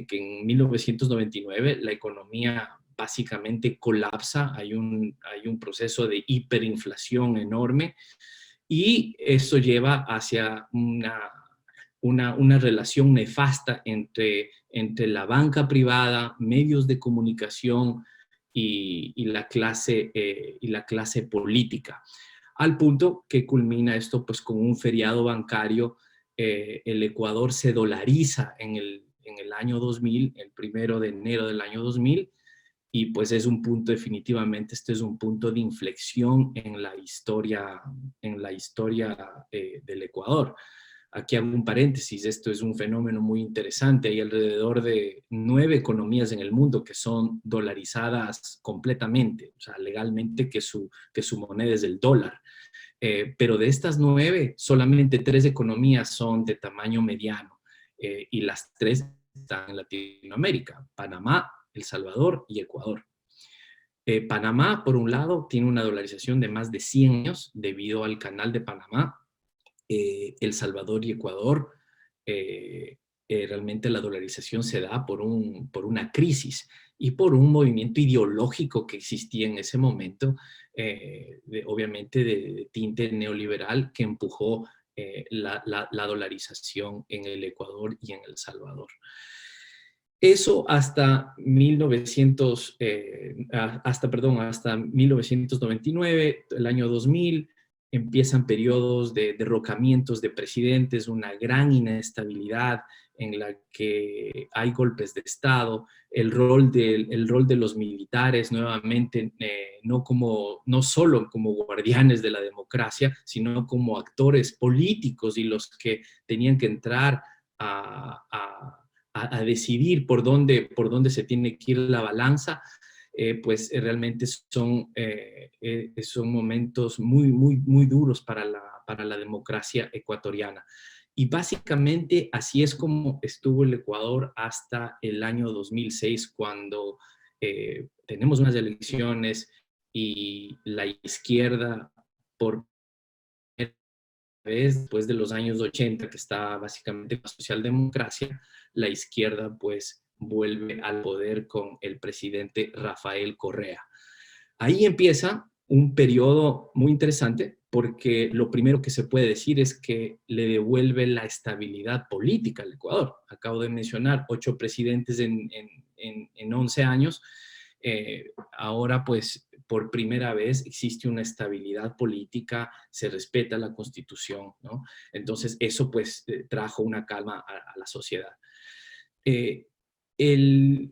Que en 1999 la economía básicamente colapsa, hay un proceso de hiperinflación enorme y eso lleva hacia una relación nefasta entre la banca privada, medios de comunicación y la clase política, al punto que culmina esto pues con un feriado bancario. El Ecuador se dolariza en el año 2000, el 1 de enero del año 2000, y pues es un punto, definitivamente, este es un punto de inflexión en la historia del Ecuador. Aquí hago un paréntesis, esto es un fenómeno muy interesante. Hay alrededor de 9 economías en el mundo que son dolarizadas completamente, o sea, legalmente que su moneda es el dólar. Pero de estas 9, solamente 3 economías son de tamaño mediano, y las 3 están en Latinoamérica: Panamá, El Salvador y Ecuador. Panamá, por un lado, tiene una dolarización de más de 100 años debido al Canal de Panamá. El Salvador y Ecuador, realmente la dolarización se da por una crisis y por un movimiento ideológico que existía en ese momento, obviamente de tinte neoliberal, que empujó la dolarización en el Ecuador y en El Salvador. Eso hasta 1999, el año 2000, empiezan periodos de derrocamientos de presidentes, una gran inestabilidad en la que hay golpes de Estado, el rol de los militares nuevamente, no solo como guardianes de la democracia, sino como actores políticos y los que tenían que entrar a decidir por dónde se tiene que ir la balanza. Pues realmente son momentos muy, muy, muy duros para la democracia ecuatoriana. Y básicamente así es como estuvo el Ecuador hasta el año 2006, cuando tenemos unas elecciones y la izquierda, por vez, después de los años 80, que está básicamente la socialdemocracia, la izquierda pues vuelve al poder con el presidente Rafael Correa. Ahí empieza un periodo muy interesante, porque lo primero que se puede decir es que le devuelve la estabilidad política al Ecuador. Acabo de mencionar 8 presidentes en 11 años. Ahora, pues, por primera vez existe una estabilidad política, se respeta la Constitución, ¿no? Entonces, eso, pues, trajo una calma a la sociedad. Eh, el,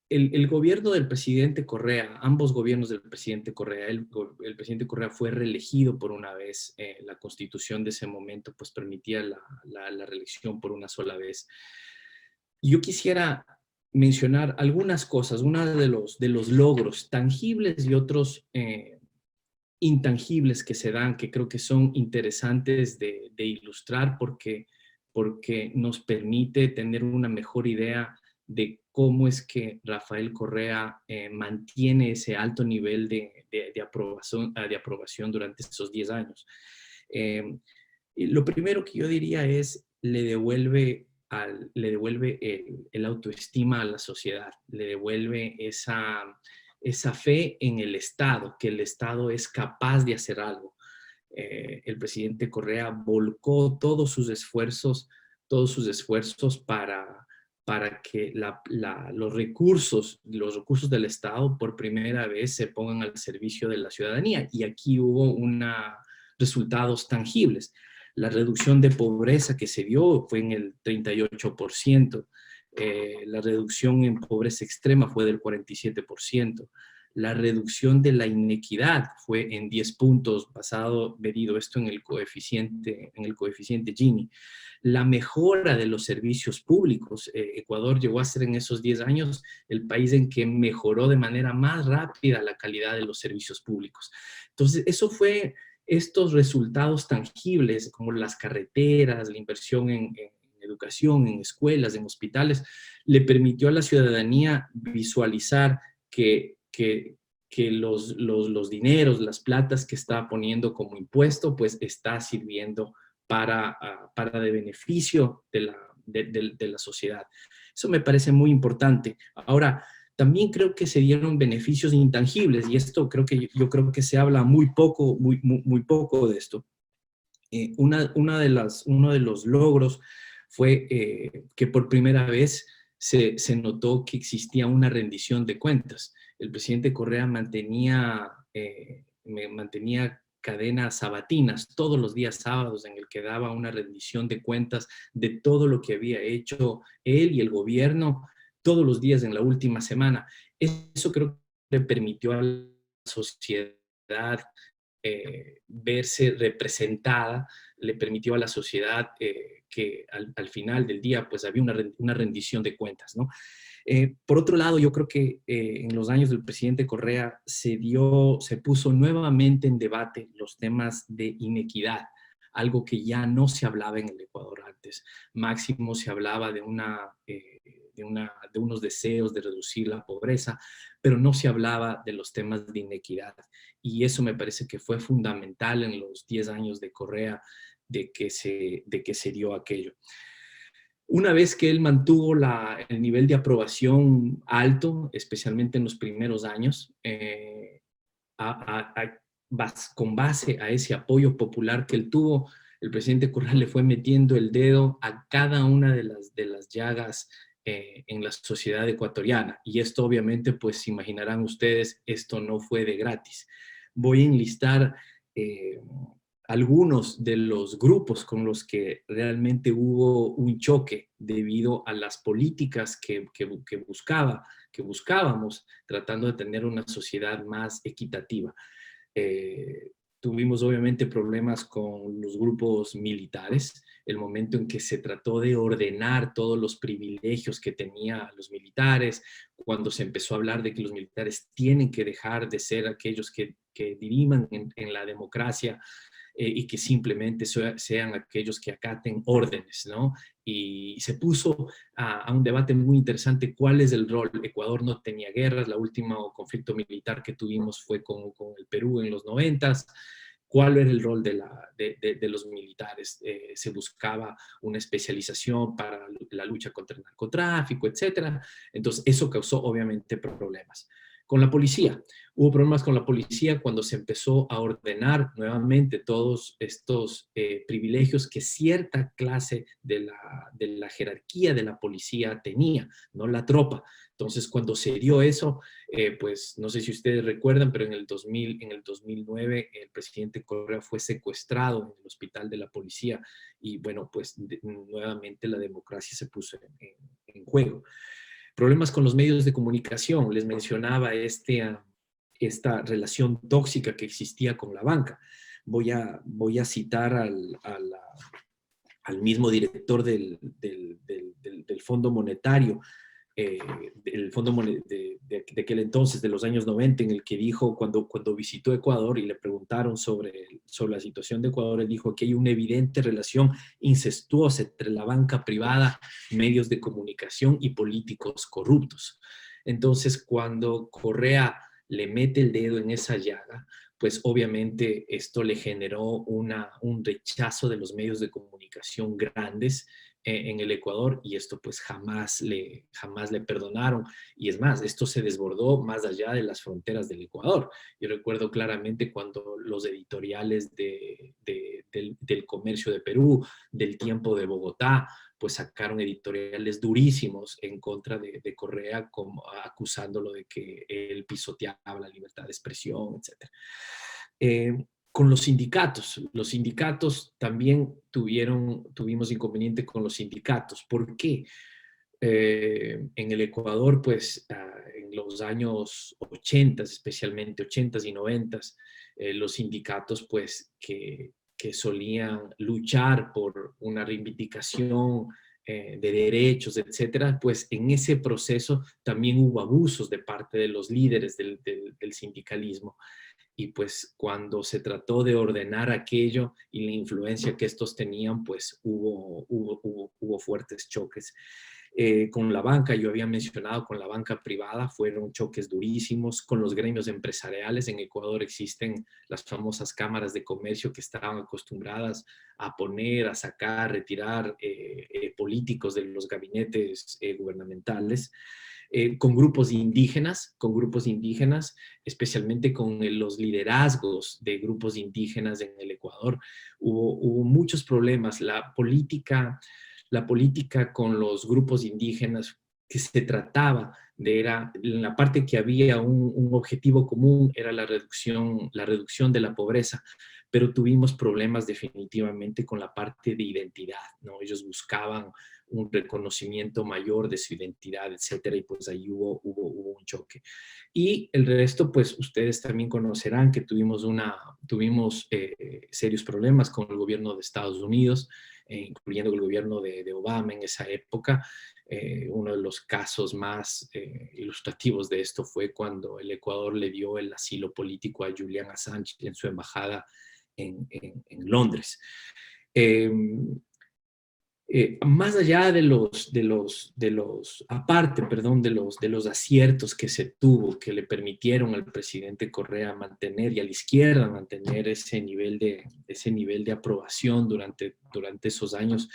el gobierno del presidente Correa, ambos gobiernos del presidente Correa, el presidente Correa fue reelegido por una vez, la constitución de ese momento pues permitía la reelección por una sola vez. Yo quisiera mencionar algunas cosas, uno de los logros tangibles y otros intangibles que se dan, que creo que son interesantes de ilustrar porque nos permite tener una mejor idea de cómo es que Rafael Correa mantiene ese alto nivel de aprobación durante esos 10 años. Y lo primero que yo diría es, le devuelve el autoestima a la sociedad, le devuelve esa fe en el Estado, que el Estado es capaz de hacer algo. El presidente Correa volcó todos sus esfuerzos para que los recursos del Estado por primera vez se pongan al servicio de la ciudadanía. Y aquí hubo resultados tangibles. La reducción de pobreza que se dio fue en el 38%. La reducción en pobreza extrema fue del 47%. La reducción de la inequidad fue en 10 puntos, medido esto en el coeficiente Gini. La mejora de los servicios públicos. Ecuador llegó a ser en esos 10 años el país en que mejoró de manera más rápida la calidad de los servicios públicos. Entonces, estos resultados tangibles, como las carreteras, la inversión en educación, en escuelas, en hospitales, le permitió a la ciudadanía visualizar que los dineros, las platas que está poniendo como impuesto, pues está sirviendo para de beneficio de la sociedad. Eso me parece muy importante. Ahora, también creo que se dieron beneficios intangibles y esto yo creo que se habla muy poco, muy poco de esto. Uno de los logros fue que por primera vez se notó que existía una rendición de cuentas. El presidente Correa mantenía cadenas sabatinas todos los días sábados en el que daba una rendición de cuentas de todo lo que había hecho él y el gobierno todos los días en la última semana. Eso creo que le permitió a la sociedad verse representada, le permitió a la sociedad que al final del día pues había una rendición de cuentas, ¿no? Por otro lado, yo creo que en los años del presidente Correa se puso nuevamente en debate los temas de inequidad, algo que ya no se hablaba en el Ecuador antes. Máximo se hablaba de unos deseos de reducir la pobreza, pero no se hablaba de los temas de inequidad. Y eso me parece que fue fundamental en los 10 años de Correa de que se dio aquello. Una vez que él mantuvo el nivel de aprobación alto, especialmente en los primeros años, con base a ese apoyo popular que él tuvo, el presidente Correa le fue metiendo el dedo a cada una de las llagas en la sociedad ecuatoriana. Y esto obviamente, pues imaginarán ustedes, esto no fue de gratis. Voy a enlistar algunos de los grupos con los que realmente hubo un choque debido a las políticas que buscábamos, tratando de tener una sociedad más equitativa. Tuvimos obviamente problemas con los grupos militares, el momento en que se trató de ordenar todos los privilegios que tenían los militares, cuando se empezó a hablar de que los militares tienen que dejar de ser aquellos que diriman en la democracia, y que simplemente sean aquellos que acaten órdenes, ¿no? Y se puso a un debate muy interesante cuál es el rol. Ecuador no tenía guerras, el último conflicto militar que tuvimos fue con el Perú en los 90s. ¿Cuál era el rol de los militares? Se buscaba una especialización para la lucha contra el narcotráfico, etcétera. Entonces, eso causó obviamente problemas. Con la policía. Hubo problemas con la policía cuando se empezó a ordenar nuevamente todos estos privilegios que cierta clase de la jerarquía de la policía tenía, no la tropa. Entonces, cuando se dio eso, pues no sé si ustedes recuerdan, pero en el 2009 el presidente Correa fue secuestrado en el hospital de la policía y bueno, pues nuevamente la democracia se puso en juego. Problemas con los medios de comunicación. Les mencionaba esta relación tóxica que existía con la banca. Voy a citar al mismo director del Fondo Monetario, del Fondo de aquel entonces, de los años 90, en el que dijo, cuando visitó Ecuador y le preguntaron sobre la situación de Ecuador, él dijo que hay una evidente relación incestuosa entre la banca privada, medios de comunicación y políticos corruptos. Entonces, cuando Correa le mete el dedo en esa llaga, pues obviamente esto le generó un rechazo de los medios de comunicación grandes en el Ecuador, y esto pues jamás le perdonaron. Y es más, esto se desbordó más allá de las fronteras del Ecuador. Yo recuerdo claramente cuando los editoriales del Comercio de Perú, del Tiempo de Bogotá, pues sacaron editoriales durísimos en contra de Correa, acusándolo de que él pisoteaba la libertad de expresión, etc. Con los sindicatos también tuvimos inconveniente con los sindicatos. ¿Por qué? En el Ecuador, pues en los años 80, especialmente 80 y 90, los sindicatos pues que solían luchar por una reivindicación de derechos, etcétera, pues en ese proceso también hubo abusos de parte de los líderes del sindicalismo. Y pues cuando se trató de ordenar aquello y la influencia que estos tenían, pues hubo fuertes choques. Con la banca, yo había mencionado, con la banca privada fueron choques durísimos. Con los gremios empresariales, en Ecuador existen las famosas cámaras de comercio que estaban acostumbradas a poner, a sacar, retirar políticos de los gabinetes gubernamentales. Con grupos indígenas, especialmente con los liderazgos de grupos indígenas en el Ecuador. Hubo muchos problemas. La política con los grupos indígenas que se trataba era, en la parte que había un objetivo común, era la reducción de la pobreza, pero tuvimos problemas definitivamente con la parte de identidad, ¿no? Ellos buscaban un reconocimiento mayor de su identidad, etcétera, y pues ahí hubo un choque. Y el resto, pues ustedes también conocerán que tuvimos serios problemas con el gobierno de Estados Unidos, incluyendo el gobierno de Obama en esa época. Uno de los casos más ilustrativos de esto fue cuando el Ecuador le dio el asilo político a Julian Assange en su embajada en Londres. Eh, Más allá aparte, perdón, de los aciertos que se tuvo, que le permitieron al presidente Correa mantener, y a la izquierda mantener ese nivel de aprobación durante esos años,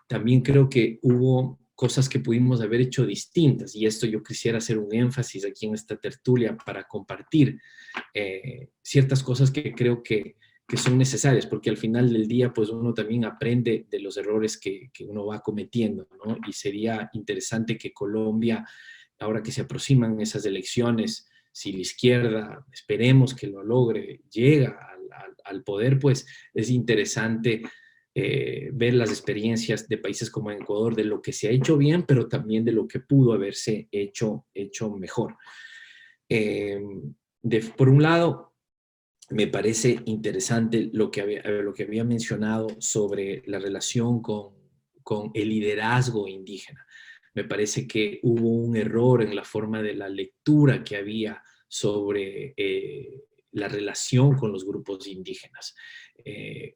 también creo que hubo cosas que pudimos haber hecho distintas, y esto yo quisiera hacer un énfasis aquí en esta tertulia para compartir ciertas cosas que creo que son necesarias, porque al final del día, pues uno también aprende de los errores que uno va cometiendo, ¿no? Y sería interesante que Colombia, ahora que se aproximan esas elecciones, si la izquierda, esperemos que lo logre, llega al poder, pues es interesante ver las experiencias de países como Ecuador, de lo que se ha hecho bien, pero también de lo que pudo haberse hecho mejor. Por un lado, me parece interesante lo que había mencionado sobre la relación con el liderazgo indígena. Me parece que hubo un error en la forma de la lectura que había sobre la relación con los grupos indígenas.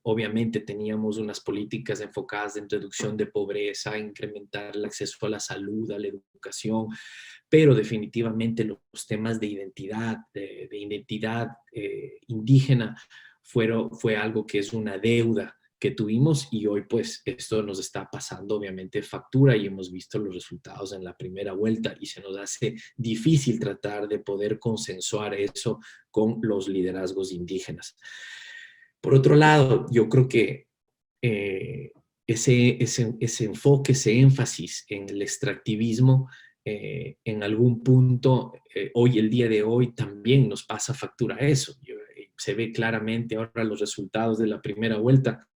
Obviamente teníamos unas políticas enfocadas en reducción de pobreza, incrementar el acceso a la salud, a la educación, pero definitivamente los temas de identidad, indígena, fue algo que es una deuda que tuvimos, y hoy pues esto nos está pasando obviamente factura y hemos visto los resultados en la primera vuelta y se nos hace difícil tratar de poder consensuar eso con los liderazgos indígenas. Por otro lado, yo creo que eh, ese enfoque, ese énfasis en el extractivismo, en algún punto, hoy, el día de hoy, también nos pasa factura eso. Se ve claramente ahora los resultados de la primera vuelta.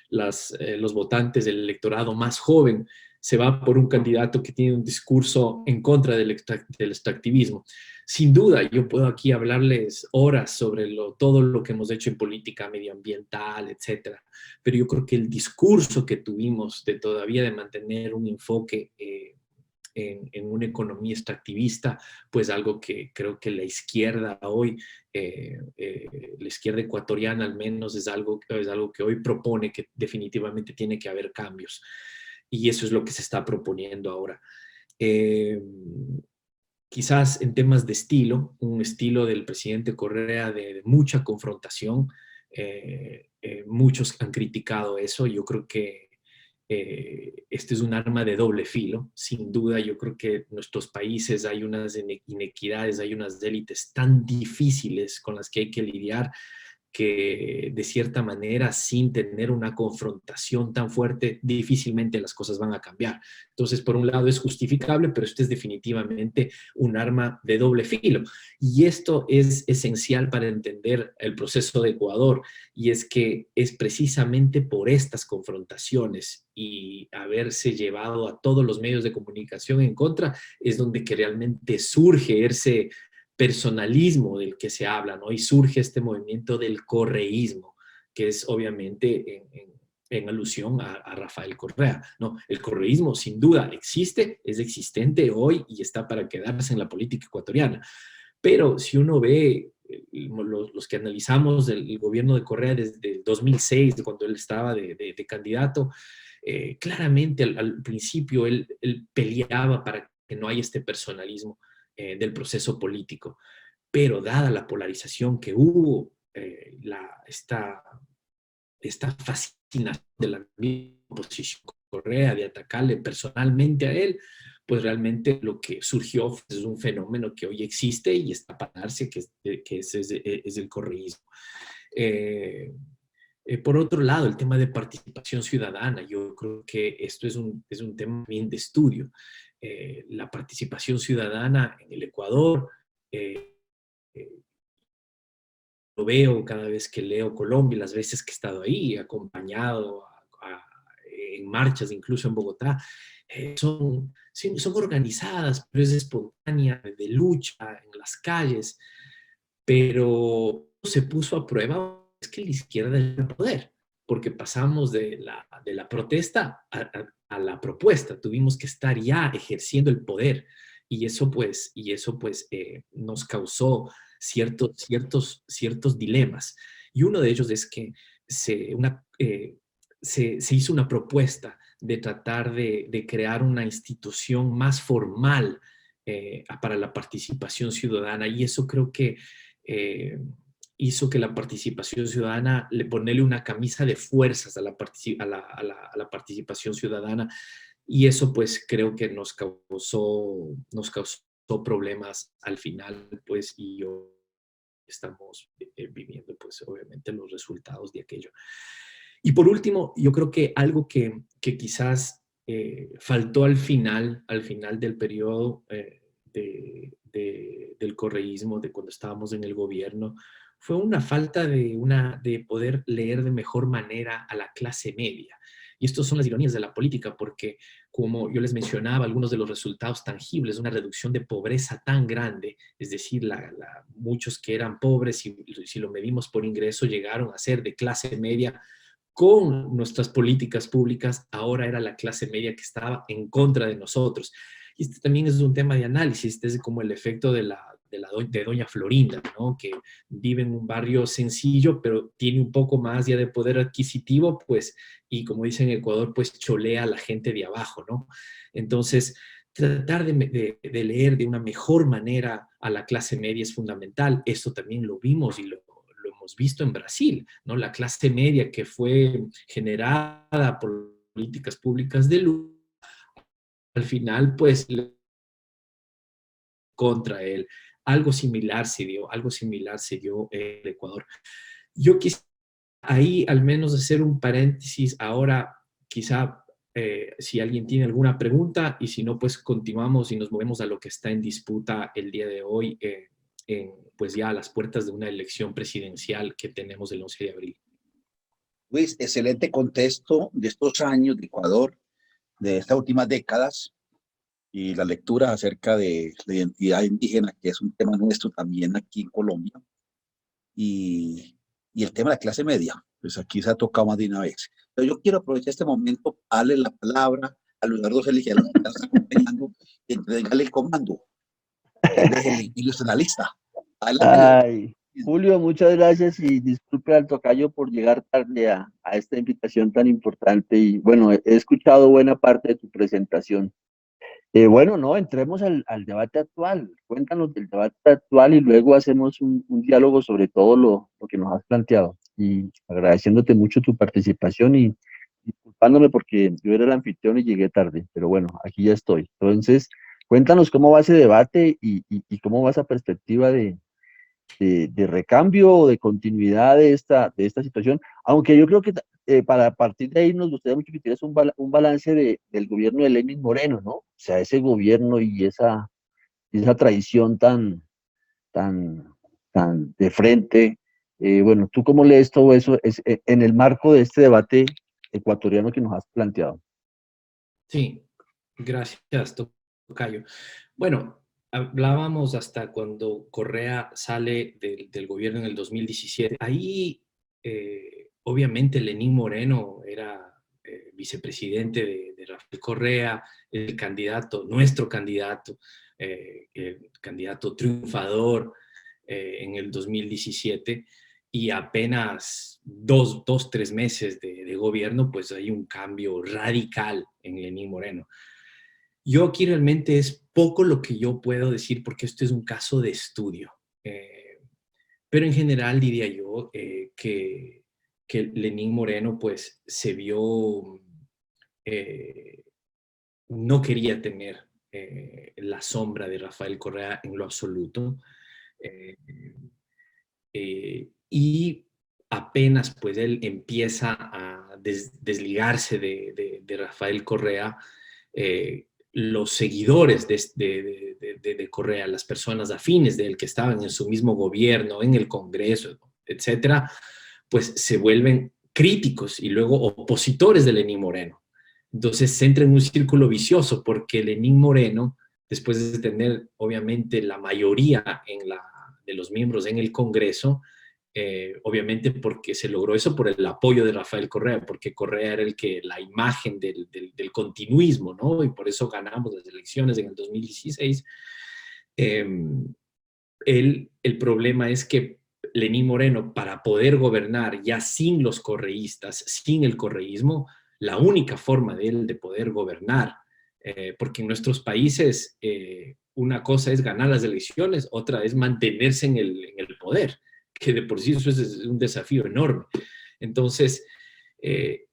Los votantes del electorado más joven se va por un candidato que tiene un discurso en contra del extractivismo. Sin duda, yo puedo aquí hablarles horas sobre todo lo que hemos hecho en política medioambiental, etcétera, pero yo creo que el discurso que tuvimos de todavía de mantener un enfoque en una economía extractivista, pues algo que creo que la izquierda hoy, la izquierda ecuatoriana al menos, es algo que hoy propone que definitivamente tiene que haber cambios. Y eso es lo que se está proponiendo ahora. Eh, Quizás en temas de estilo, un estilo del presidente Correa de mucha confrontación. Muchos han criticado eso. Yo creo que este es un arma de doble filo. Sin duda, yo creo que en nuestros países hay unas inequidades, hay unas élites tan difíciles con las que hay que lidiar, que de cierta manera, sin tener una confrontación tan fuerte, difícilmente las cosas van a cambiar. Entonces, por un lado es justificable, pero este es definitivamente un arma de doble filo. Y esto es esencial para entender el proceso de Ecuador, y es que es precisamente por estas confrontaciones y haberse llevado a todos los medios de comunicación en contra, es donde que realmente surge ese personalismo del que se habla, ¿no? Y surge este movimiento del correísmo, que es obviamente en alusión a Rafael Correa, ¿no? El correísmo sin duda existe, es existente hoy y está para quedarse en la política ecuatoriana. Pero si uno ve los que analizamos el gobierno de Correa desde el 2006, cuando él estaba de candidato, claramente al principio él peleaba para que no haya este personalismo del proceso político. Pero dada la polarización que hubo, esta fascinación de la misma oposición Correa de atacarle personalmente a él, pues realmente lo que surgió es un fenómeno que hoy existe y está para darse, es el correísmo. Eh, por otro lado, el tema de participación ciudadana, yo creo que esto es un tema bien de estudio. La participación ciudadana en el Ecuador, eh, eh, lo veo cada vez que leo Colombia, las veces que he estado ahí, acompañado en marchas, incluso en Bogotá, sí, son organizadas, pero es espontánea, de lucha en las calles, pero se puso a prueba es que la izquierda es el poder, porque pasamos de la protesta a la propuesta, tuvimos que estar ya ejerciendo el poder, nos causó ciertos dilemas. Y uno de ellos es que se hizo una propuesta de tratar de crear una institución más formal para la participación ciudadana, y eso creo que eh, hizo que la participación ciudadana, ponerle una camisa de fuerzas a la participación ciudadana, y eso pues creo que nos causó problemas al final, pues, y hoy estamos viviendo pues obviamente los resultados de aquello. Y por último, yo creo que algo que quizás faltó al final del periodo del correísmo, de cuando estábamos en el gobierno, fue una falta de poder leer de mejor manera a la clase media. Y estas son las ironías de la política, porque como yo les mencionaba, algunos de los resultados tangibles, una reducción de pobreza tan grande, es decir, muchos que eran pobres, si lo medimos por ingreso, llegaron a ser de clase media con nuestras políticas públicas, ahora era la clase media que estaba en contra de nosotros. Y este también es un tema de análisis, este es como el efecto de doña Florinda, ¿no? Que vive en un barrio sencillo, pero tiene un poco más ya de poder adquisitivo, pues, y como dicen en Ecuador, pues cholea a la gente de abajo, ¿no? Entonces, tratar de leer de una mejor manera a la clase media es fundamental. Esto también lo vimos y lo hemos visto en Brasil, ¿no? La clase media que fue generada por políticas públicas de Lula, al final, pues, contra él. Algo similar se dio en Ecuador. Yo quisiera ahí al menos hacer un paréntesis ahora, quizá si alguien tiene alguna pregunta y si no, pues continuamos y nos movemos a lo que está en disputa el día de hoy, pues ya a las puertas de una elección presidencial que tenemos el 11 de abril. Luis, excelente contexto de estos años de Ecuador, de estas últimas décadas, y la lectura acerca de la identidad indígena, que es un tema nuestro también aquí en Colombia, y, y el tema de la clase media, pues aquí se ha tocado más de una vez. Pero yo quiero aprovechar este momento para darle la palabra a Leonardo Félix, que nos está acompañando, y entregarle el comando. Él es el ilusionalista. Adelante, Leonardo. Ay, Julio, muchas gracias y disculpe al tocayo por llegar tarde a esta invitación tan importante. Y bueno, he escuchado buena parte de tu presentación. Bueno, no, entremos al debate actual. Cuéntanos del debate actual y luego hacemos un diálogo sobre todo lo que nos has planteado. Y agradeciéndote mucho tu participación y disculpándome porque yo era el anfitrión y llegué tarde, pero bueno, aquí ya estoy. Entonces, cuéntanos cómo va ese debate y cómo va esa perspectiva de recambio o de continuidad de esta situación, aunque yo creo que para partir de ahí nos gustaría mucho que tuvieras un balance del gobierno de Lenin Moreno, ¿no? O sea, ese gobierno y esa tradición tan, tan de frente. Bueno, ¿tú cómo lees todo eso en el marco de este debate ecuatoriano que nos has planteado? Sí, gracias, tocayo. Bueno, hablábamos hasta cuando Correa sale del gobierno en el 2017. Ahí, obviamente, Lenín Moreno era vicepresidente de Rafael Correa, el candidato, nuestro candidato, el candidato triunfador en el 2017, y apenas tres meses de gobierno, pues hay un cambio radical en Lenín Moreno. Yo aquí realmente es poco lo que yo puedo decir porque esto es un caso de estudio. Pero en general diría yo que Lenín Moreno pues se vio, eh, no quería tener la sombra de Rafael Correa en lo absoluto. Eh, y apenas pues él empieza a desligarse de Rafael Correa, los seguidores de Correa, las personas afines de él que estaban en su mismo gobierno, en el Congreso, etcétera, pues se vuelven críticos y luego opositores de Lenín Moreno. Entonces se entra en un círculo vicioso porque Lenín Moreno, después de tener obviamente la mayoría de los miembros en el Congreso, obviamente porque se logró eso por el apoyo de Rafael Correa, porque Correa era la imagen del continuismo, ¿no? Y por eso ganamos las elecciones en el 2016. El problema es que Lenín Moreno, para poder gobernar ya sin los correístas, sin el correísmo, la única forma de él de poder gobernar, porque en nuestros países una cosa es ganar las elecciones, otra es mantenerse en el poder, que de por sí eso es un desafío enorme. Entonces, eh,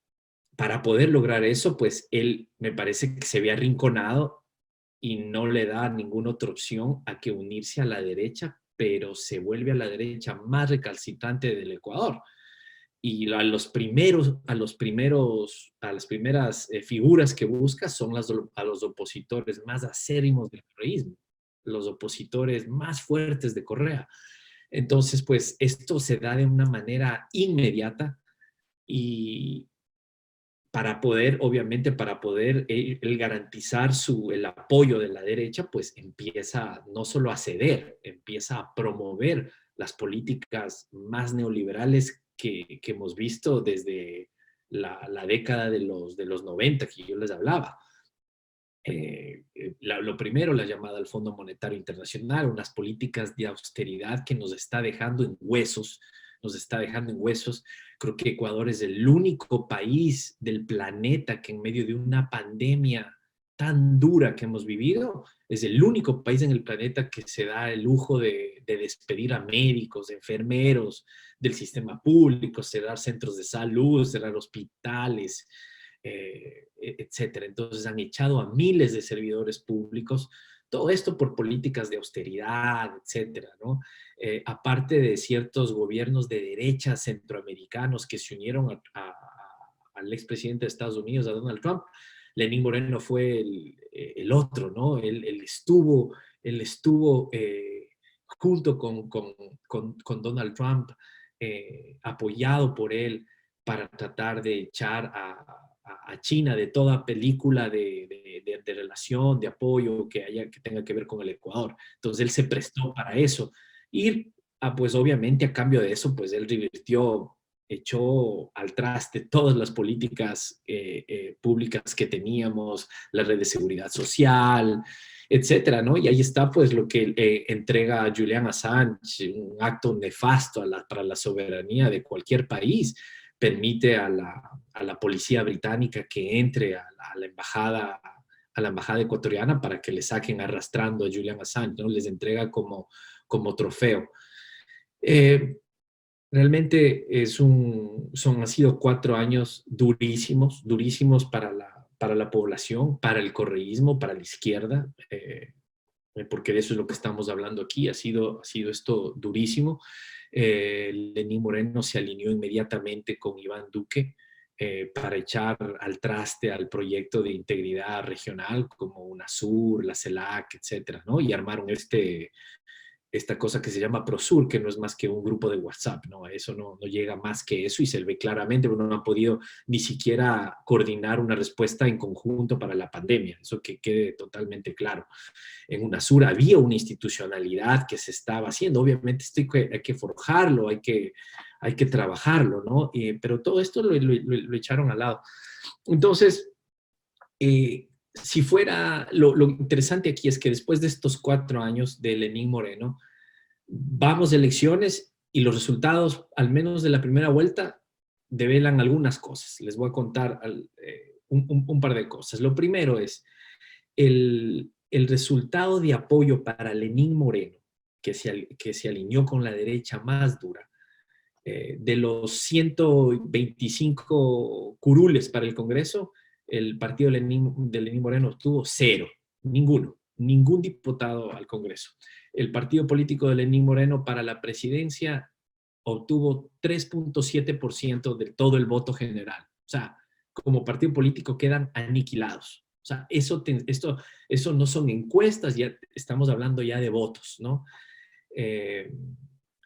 para poder lograr eso, pues él me parece que se ve arrinconado y no le da ninguna otra opción a que unirse a la derecha, pero se vuelve a la derecha más recalcitrante del Ecuador. Y a las primeras figuras que busca son a los opositores más acérrimos del correísmo, los opositores más fuertes de Correa. Entonces, pues esto se da de una manera inmediata y, obviamente, para poder él garantizar el apoyo de la derecha, pues empieza no solo a ceder, empieza a promover las políticas más neoliberales que hemos visto desde la década de los 90 que yo les hablaba. Lo primero, la llamada al Fondo Monetario Internacional, unas políticas de austeridad que nos está dejando en huesos, nos está dejando en huesos. Creo que Ecuador es el único país del planeta que en medio de una pandemia tan dura que hemos vivido, es el único país en el planeta que se da el lujo de despedir a médicos, de enfermeros del sistema público, cerrar centros de salud, cerrar hospitales, etcétera. Entonces han echado a miles de servidores públicos, todo esto por políticas de austeridad, etcétera, ¿no? Aparte de ciertos gobiernos de derecha centroamericanos que se unieron al expresidente de Estados Unidos, a Donald Trump, Lenín Moreno fue el otro, ¿no? Él estuvo junto con Donald Trump, apoyado por él para tratar de echar a China de toda película de relación, de apoyo que tenga que ver con el Ecuador. Entonces él se prestó para eso. Y pues obviamente a cambio de eso, pues él echó al traste todas las políticas públicas que teníamos, la red de seguridad social, etcétera, ¿no? Y ahí está, pues, lo que entrega a Julian Assange, un acto nefasto para la soberanía de cualquier país. Permite a la policía británica que entre a la embajada ecuatoriana para que le saquen arrastrando a Julian Assange, ¿no? Les entrega como trofeo. Realmente han sido 4 años durísimos, durísimos para la población, para el correísmo, para la izquierda, porque de eso es lo que estamos hablando aquí. Ha sido esto durísimo. Lenín Moreno se alineó inmediatamente con Iván Duque para echar al traste al proyecto de integridad regional como UNASUR, la CELAC, etcétera, ¿no? Y armaron esta cosa que se llama Prosur, que no es más que un grupo de WhatsApp, ¿no? Eso no llega más que eso y se ve claramente, pero no han podido ni siquiera coordinar una respuesta en conjunto para la pandemia, eso que quede totalmente claro. En UNASUR había una institucionalidad que se estaba haciendo, obviamente hay que forjarlo, hay que trabajarlo, ¿no? Pero todo esto lo echaron al lado. Entonces, si fuera, lo interesante aquí es que después de estos 4 años de Lenín Moreno, vamos a elecciones y los resultados, al menos de la primera vuelta, develan algunas cosas. Les voy a contar un par de cosas. Lo primero es el resultado de apoyo para Lenín Moreno, que se alineó con la derecha más dura. De los 125 curules para el Congreso, el partido de Lenín Moreno obtuvo 0, ningún diputado al Congreso. El partido político de Lenín Moreno para la presidencia obtuvo 3.7% de todo el voto general. O sea, como partido político quedan aniquilados. O sea, eso no son encuestas, ya estamos hablando ya de votos, ¿no?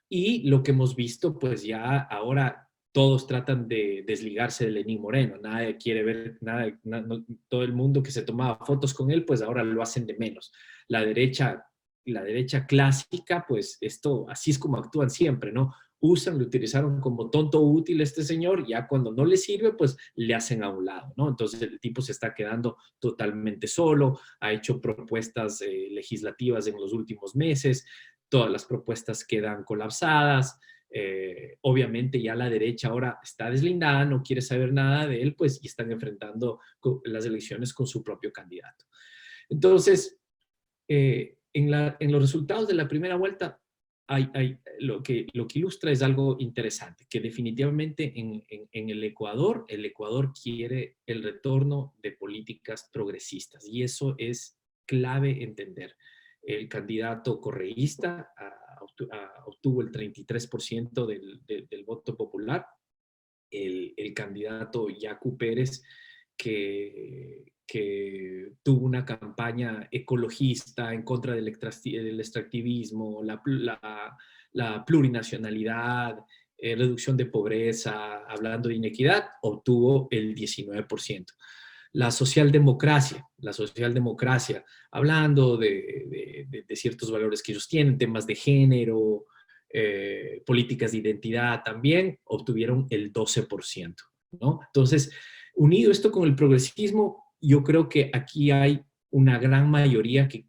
Y lo que hemos visto, pues ya ahora todos tratan de desligarse de Lenín Moreno, nadie quiere ver, todo el mundo que se tomaba fotos con él, pues ahora lo hacen de menos. La derecha clásica, pues así es como actúan siempre, ¿no? Lo utilizaron como tonto útil este señor, ya cuando no le sirve, pues le hacen a un lado, ¿no? Entonces el tipo se está quedando totalmente solo, ha hecho propuestas legislativas en los últimos meses, todas las propuestas quedan colapsadas. Obviamente ya la derecha ahora está deslindada, no quiere saber nada de él, pues y están enfrentando las elecciones con su propio candidato. Entonces, en los resultados de la primera vuelta, lo que ilustra es algo interesante, que definitivamente en el Ecuador quiere el retorno de políticas progresistas, y eso es clave entender. El candidato correísta obtuvo el 33% del voto popular. El candidato Yacu Pérez, que tuvo una campaña ecologista en contra del extractivismo, la plurinacionalidad, reducción de pobreza, hablando de inequidad, obtuvo el 19%. La socialdemocracia, hablando de ciertos valores que ellos tienen, temas de género, políticas de identidad también, obtuvieron el 12%, ¿no? Entonces, unido esto con el progresismo, yo creo que aquí hay una gran mayoría que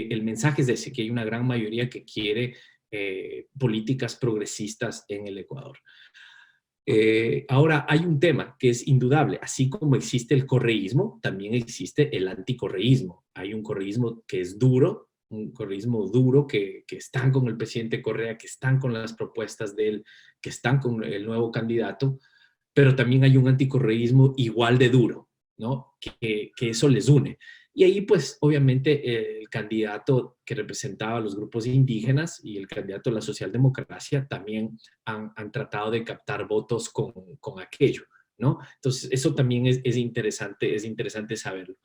el mensaje es ese, que hay una gran mayoría que quiere políticas progresistas en el Ecuador. Ahora, hay un tema que es indudable. Así como existe el correísmo, también existe el anticorreísmo. Hay un correísmo que es duro, un correísmo duro que están con el presidente Correa, que están con las propuestas de él, que están con el nuevo candidato, pero también hay un anticorreísmo igual de duro, ¿no? Que eso les une. Y ahí, pues, obviamente, el candidato que representaba a los grupos indígenas y el candidato de la socialdemocracia también han tratado de captar votos con aquello, ¿no? Entonces, eso también es interesante saberlo.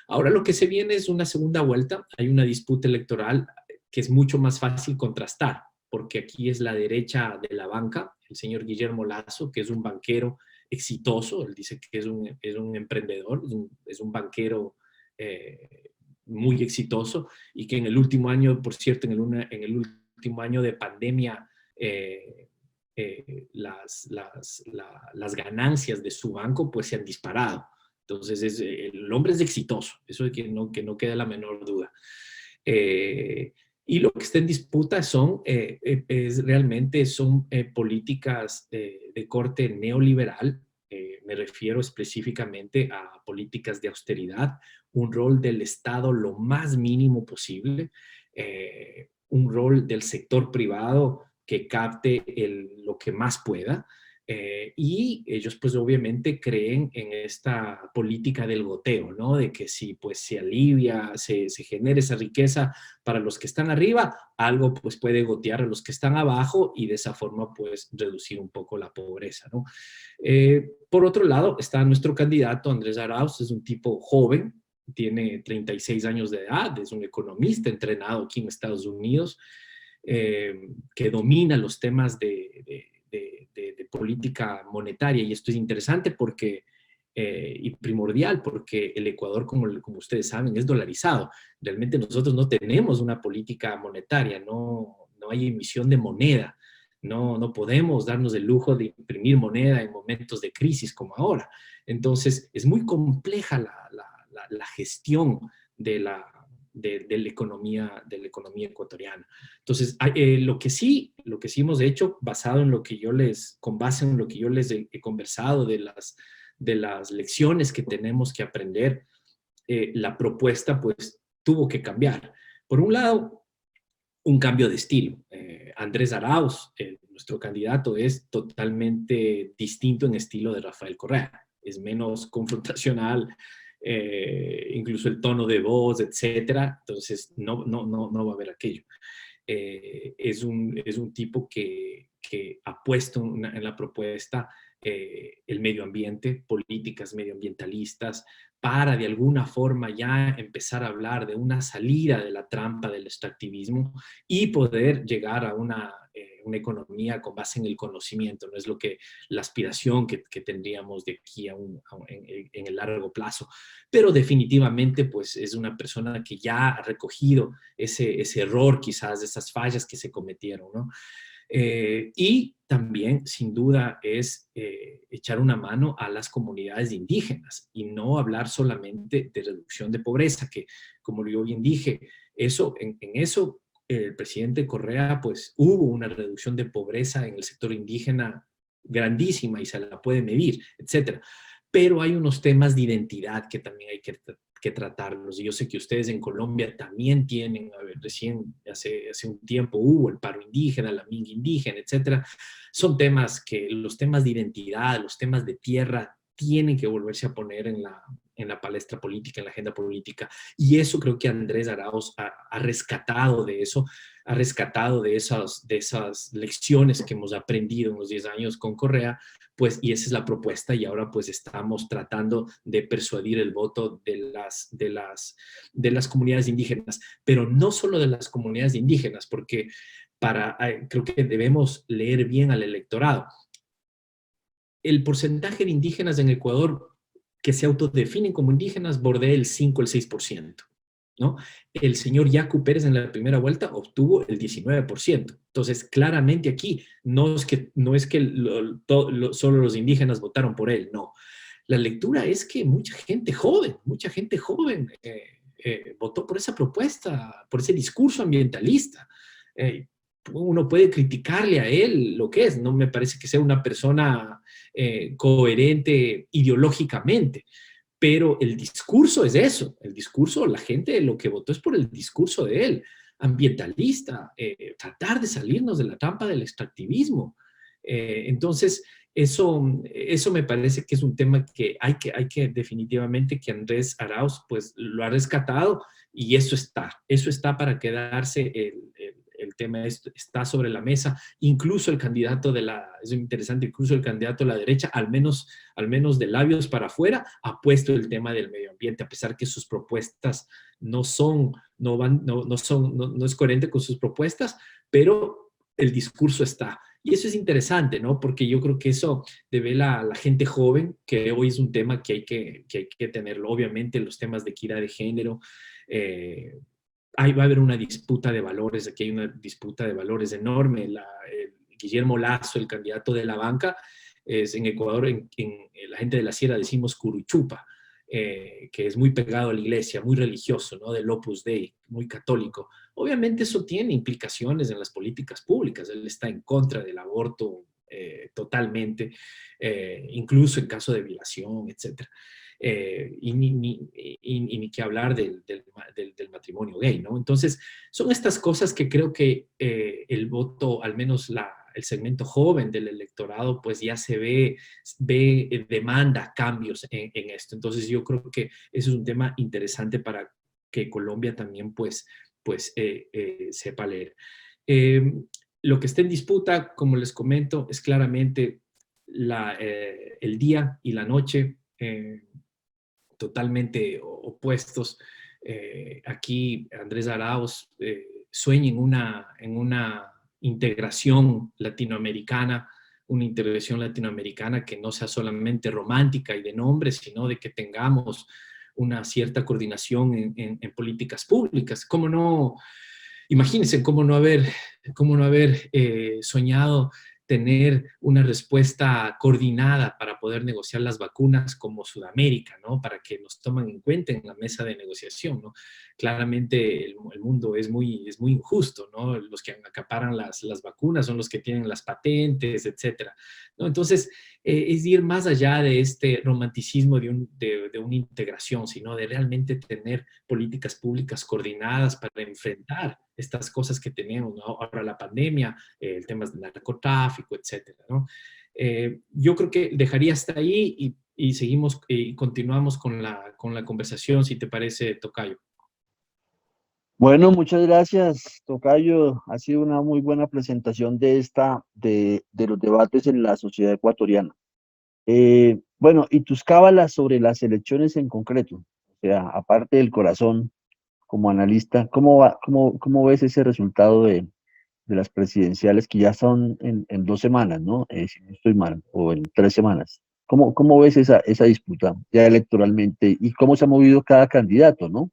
Ahora lo que se viene es una segunda vuelta. Hay una disputa electoral que es mucho más fácil contrastar, porque aquí es la derecha de la banca, el señor Guillermo Lasso, que es un banquero exitoso. Él dice que es un emprendedor, es un banquero muy exitoso, y que en el último año, por cierto, en el último año de pandemia, las ganancias de su banco pues se han disparado. Entonces, el hombre es exitoso, eso es que no queda la menor duda. Y lo que está en disputa realmente son políticas de corte neoliberal. Me refiero específicamente a políticas de austeridad, un rol del Estado lo más mínimo posible, un rol del sector privado que capte lo que más pueda. Y ellos pues obviamente creen en esta política del goteo, ¿no? De que si pues se alivia, se genera esa riqueza para los que están arriba, algo pues puede gotear a los que están abajo y de esa forma pues reducir un poco la pobreza, ¿no? Por otro lado está nuestro candidato Andrés Arauz. Es un tipo joven, tiene 36 años de edad, es un economista entrenado aquí en Estados Unidos, que domina los temas de política monetaria, y esto es interesante porque, y primordial, porque el Ecuador, como ustedes saben, es dolarizado. Realmente nosotros no tenemos una política monetaria, no hay emisión de moneda, no podemos darnos el lujo de imprimir moneda en momentos de crisis como ahora. Entonces, es muy compleja la gestión de la economía ecuatoriana. Entonces, lo que sí hemos hecho, con base en lo que yo les he conversado de las lecciones que tenemos que aprender, la propuesta pues tuvo que cambiar. Por un lado, un cambio de estilo. Andrés Arauz, nuestro candidato, es totalmente distinto en estilo de Rafael Correa. Es menos confrontacional, incluso el tono de voz, etcétera. Entonces, no va a haber aquello. Es un tipo que ha puesto en la propuesta el medio ambiente, políticas medioambientalistas, para de alguna forma ya empezar a hablar de una salida de la trampa del extractivismo y poder llegar a una economía con base en el conocimiento. No es la aspiración que tendríamos de aquí en el largo plazo, pero definitivamente pues es una persona que ya ha recogido ese error, quizás, de esas fallas que se cometieron, ¿no? Y también, sin duda, es echar una mano a las comunidades indígenas y no hablar solamente de reducción de pobreza, que, como yo bien dije, en eso el presidente Correa, pues hubo una reducción de pobreza en el sector indígena grandísima y se la puede medir, etcétera. Pero hay unos temas de identidad que también hay que tratarlos. Y yo sé que ustedes en Colombia también tienen, recién hace un tiempo hubo el paro indígena, la minga indígena, etcétera. Son temas los temas de identidad, los temas de tierra tienen que volverse a poner en la palestra política, en la agenda política. Y eso creo que Andrés Arauz ha rescatado de eso, ha rescatado de esas lecciones que hemos aprendido en los 10 años con Correa, pues, y esa es la propuesta, y ahora pues estamos tratando de persuadir el voto de las comunidades indígenas, pero no solo de las comunidades indígenas, porque creo que debemos leer bien al electorado. El porcentaje de indígenas en Ecuador que se autodefinen como indígenas bordea el 5, el 6%, ¿no? El señor Yacu Pérez en la primera vuelta obtuvo el 19%. Entonces, claramente aquí no es que solo los indígenas votaron por él, no. La lectura es que mucha gente joven votó por esa propuesta, por ese discurso ambientalista. uno puede criticarle a él lo que es, no me parece que sea una persona coherente ideológicamente, pero el discurso es eso, el discurso, la gente lo que votó es por el discurso de él, ambientalista, tratar de salirnos de la trampa del extractivismo. Entonces, eso me parece que es un tema que hay que definitivamente que Andrés Arauz pues lo ha rescatado y eso está para quedarse, el tema está sobre la mesa, incluso el candidato es interesante, incluso el candidato de la derecha, al menos de labios para afuera, ha puesto el tema del medio ambiente, a pesar que sus propuestas no es coherente con sus propuestas, pero el discurso está. Y eso es interesante, ¿no? Porque yo creo que eso devela a la gente joven, que hoy es un tema que hay que tenerlo. Obviamente los temas de equidad de género, ahí va a haber una disputa de valores, aquí hay una disputa de valores enorme. Guillermo Lazo, el candidato de la banca, es en Ecuador, la gente de la sierra decimos curuchupa, que es muy pegado a la iglesia, muy religioso, ¿no? Del Opus Dei, muy católico. Obviamente eso tiene implicaciones en las políticas públicas. Él está en contra del aborto totalmente, incluso en caso de violación, etc. Y ni que hablar del matrimonio gay, ¿no? Entonces, son estas cosas que creo que el voto, al menos el segmento joven del electorado, pues ya se demanda cambios en esto. Entonces, yo creo que eso es un tema interesante para que Colombia también, pues sepa leer. Lo que está en disputa, como les comento, es claramente el día y la noche, totalmente opuestos. Aquí Andrés Arauz sueña en una integración latinoamericana, que no sea solamente romántica y de nombre, sino de que tengamos una cierta coordinación en políticas públicas. ¿Cómo no? Imagínense cómo no haber soñado tener una respuesta coordinada para poder negociar las vacunas como Sudamérica, ¿no? Para que nos tomen en cuenta en la mesa de negociación, ¿no? Claramente el mundo es muy injusto, ¿no? Los que acaparan las vacunas son los que tienen las patentes, etcétera, ¿no? Entonces, es ir más allá de este romanticismo de una integración, sino de realmente tener políticas públicas coordinadas para enfrentar estas cosas que tenemos, ¿no? Ahora la pandemia, el tema del narcotráfico, etcétera, ¿no? Yo creo que dejaría hasta ahí y seguimos y continuamos con la conversación, si te parece, Tocayo. Bueno, muchas gracias, Tocayo. Ha sido una muy buena presentación de los debates en la sociedad ecuatoriana. Bueno, y tus cábalas sobre las elecciones en concreto, o sea, aparte del corazón, como analista, ¿cómo ves ese resultado de las presidenciales que ya son en 2 semanas, ¿no? Si no estoy mal, o en 3 semanas. ¿Cómo ves esa disputa ya electoralmente y cómo se ha movido cada candidato, ¿no?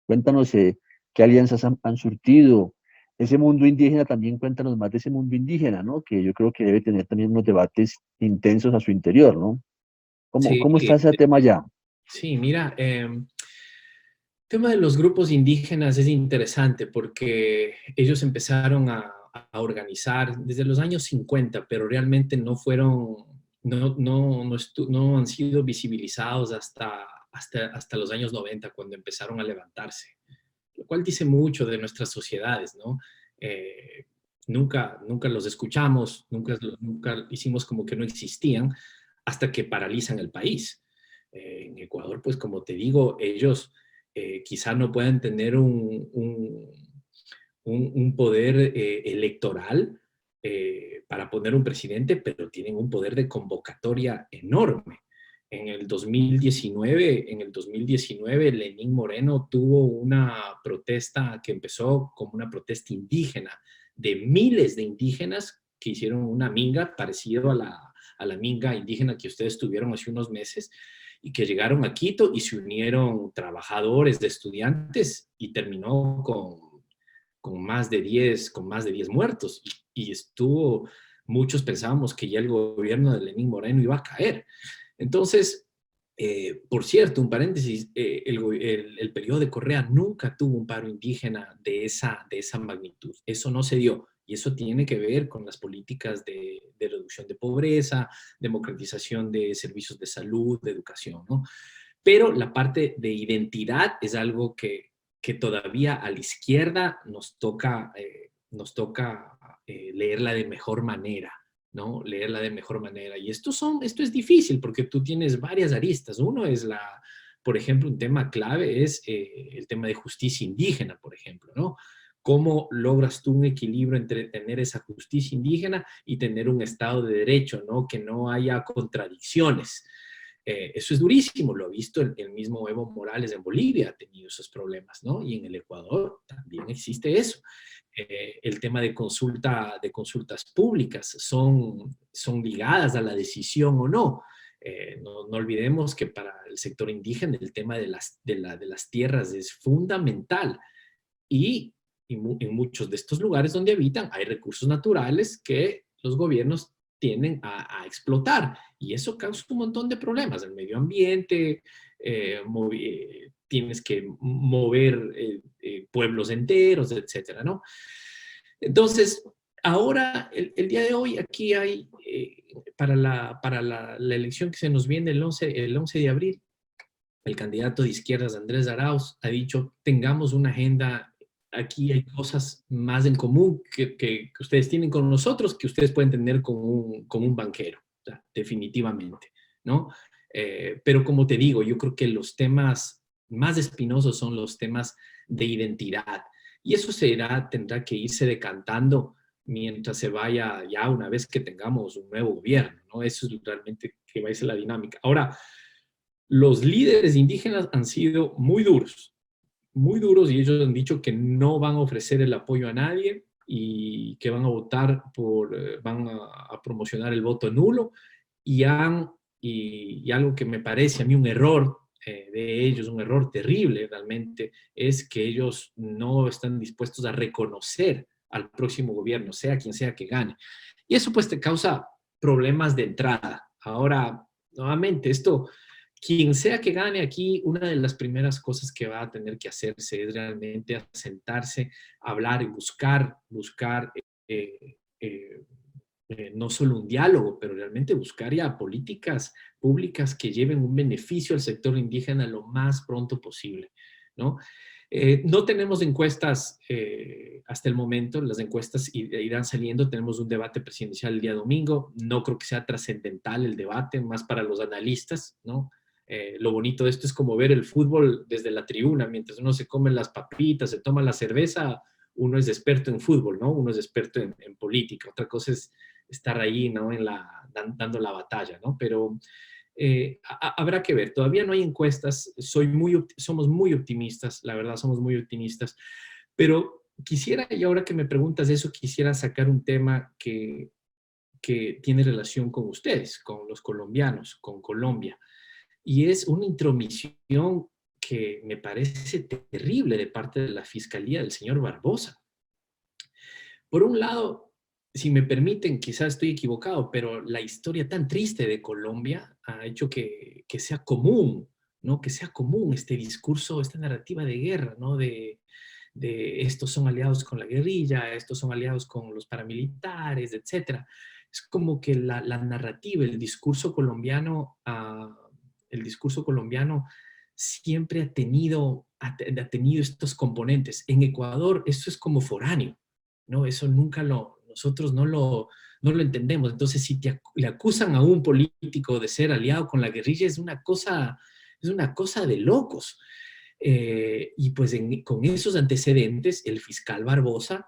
Cuéntanos qué alianzas han surtido. Ese mundo indígena también, cuéntanos más de ese mundo indígena, ¿no? Que yo creo que debe tener también unos debates intensos a su interior, ¿no? Sí, ¿Cómo está ese tema ya? sí, mira, el tema de los grupos indígenas es interesante porque ellos empezaron a organizar desde los años 50, pero realmente no han sido visibilizados hasta los años 90, cuando empezaron a levantarse, lo cual dice mucho de nuestras sociedades, ¿no? Eh, nunca los escuchamos, nunca hicimos como que no existían, hasta que paralizan el país. En Ecuador, pues como te digo, ellos quizá no puedan tener un poder electoral para poner un presidente, pero tienen un poder de convocatoria enorme. En el 2019, Lenín Moreno tuvo una protesta que empezó como una protesta indígena, de miles de indígenas que hicieron una minga parecido a la minga indígena que ustedes tuvieron hace unos meses, y que llegaron a Quito y se unieron trabajadores, de estudiantes, y terminó con más de 10 muertos. Y muchos pensábamos que ya el gobierno de Lenín Moreno iba a caer. Entonces, por cierto, un paréntesis, el periodo de Correa nunca tuvo un paro indígena de esa magnitud. Eso no se dio. Y eso tiene que ver con las políticas de reducción de pobreza, democratización de servicios de salud, de educación, ¿no? Pero la parte de identidad es algo que todavía a la izquierda nos toca leerla de mejor manera, ¿no? Leerla de mejor manera. Y esto es difícil porque tú tienes varias aristas. Uno es por ejemplo, un tema clave es el tema de justicia indígena, por ejemplo, ¿no? ¿Cómo logras tú un equilibrio entre tener esa justicia indígena y tener un Estado de Derecho, ¿no? Que no haya contradicciones. Eso es durísimo, lo ha visto el mismo Evo Morales en Bolivia, ha tenido esos problemas, ¿no? Y en el Ecuador también existe eso. El tema de consultas públicas son ligadas a la decisión o no. No olvidemos que para el sector indígena el tema de las tierras es fundamental y en muchos de estos lugares donde habitan hay recursos naturales que los gobiernos tienden a explotar y eso causa un montón de problemas. El medio ambiente, tienes que mover pueblos enteros, etcétera, ¿no? Entonces, ahora, el día de hoy, aquí hay, para la elección que se nos viene el 11 de abril, el candidato de izquierdas, Andrés Arauz, ha dicho, tengamos una agenda, aquí hay cosas más en común que ustedes tienen con nosotros, que ustedes pueden tener con un banquero, o sea, definitivamente, ¿no? Pero como te digo, yo creo que los temas más espinosos son los temas de identidad, y eso tendrá que irse decantando mientras se vaya ya una vez que tengamos un nuevo gobierno, ¿no? Eso es realmente que va a ser la dinámica. Ahora, los líderes indígenas han sido muy duros, y ellos han dicho que no van a ofrecer el apoyo a nadie y que van a votar van a promocionar el voto nulo y algo que me parece a mí un error de ellos, un error terrible realmente, es que ellos no están dispuestos a reconocer al próximo gobierno, sea quien sea que gane. Y eso pues te causa problemas de entrada. Ahora, nuevamente, quien sea que gane aquí, una de las primeras cosas que va a tener que hacerse es realmente sentarse, hablar y buscar no solo un diálogo, pero realmente buscar ya políticas públicas que lleven un beneficio al sector indígena lo más pronto posible, ¿no? No tenemos encuestas hasta el momento, las encuestas irán saliendo, tenemos un debate presidencial el día domingo, no creo que sea trascendental el debate, más para los analistas, ¿no? Lo bonito de esto es como ver el fútbol desde la tribuna, mientras uno se come las papitas, se toma la cerveza, uno es experto en fútbol, ¿no? Uno es experto en política, otra cosa es estar ahí, ¿no? Dando la batalla, ¿no? Pero habrá que ver, todavía no hay encuestas, somos muy optimistas, la verdad somos muy optimistas, pero quisiera, y ahora que me preguntas eso, quisiera sacar un tema que tiene relación con ustedes, con los colombianos, con Colombia, y es una intromisión que me parece terrible de parte de la Fiscalía del señor Barbosa. Por un lado, si me permiten, quizás estoy equivocado, pero la historia tan triste de Colombia ha hecho que sea común, ¿no? Que sea común este discurso, esta narrativa de guerra, ¿no? De estos son aliados con la guerrilla, estos son aliados con los paramilitares, etc. Es como que la narrativa, el discurso colombiano siempre ha tenido estos componentes. En Ecuador esto es como foráneo, ¿no? Eso nosotros no lo entendemos. Entonces, si le acusan a un político de ser aliado con la guerrilla, es una cosa de locos. Y pues con esos antecedentes, el fiscal Barbosa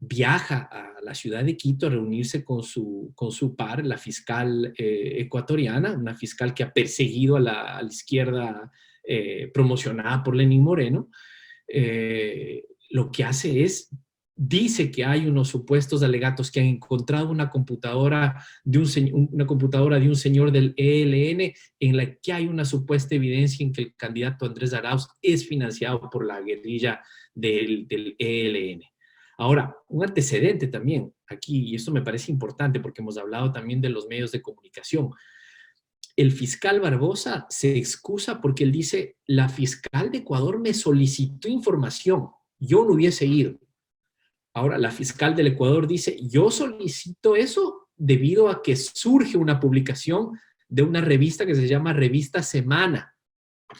viaja a la ciudad de Quito a reunirse con su par, la fiscal ecuatoriana, una fiscal que ha perseguido a la izquierda promocionada por Lenín Moreno. Lo que hace dice que hay unos supuestos alegatos que han encontrado una computadora de un señor del ELN en la que hay una supuesta evidencia en que el candidato Andrés Arauz es financiado por la guerrilla del ELN. Ahora, un antecedente también aquí, y esto me parece importante porque hemos hablado también de los medios de comunicación. El fiscal Barbosa se excusa porque él dice, la fiscal de Ecuador me solicitó información, yo no hubiese ido. Ahora, la fiscal del Ecuador dice, yo solicito eso debido a que surge una publicación de una revista que se llama Revista Semana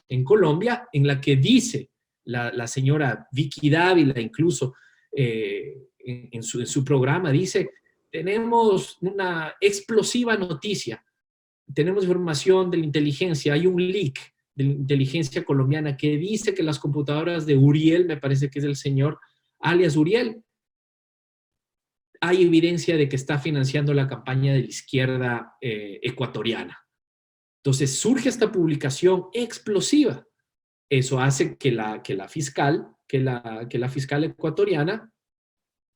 en Colombia, en la que dice la señora Vicky Dávila, incluso en su programa, dice, tenemos una explosiva noticia, tenemos información de la inteligencia, hay un leak de la inteligencia colombiana que dice que las computadoras de Uriel, me parece que es el señor alias Uriel, hay evidencia de que está financiando la campaña de la izquierda ecuatoriana. Entonces surge esta publicación explosiva. Eso hace que la fiscal ecuatoriana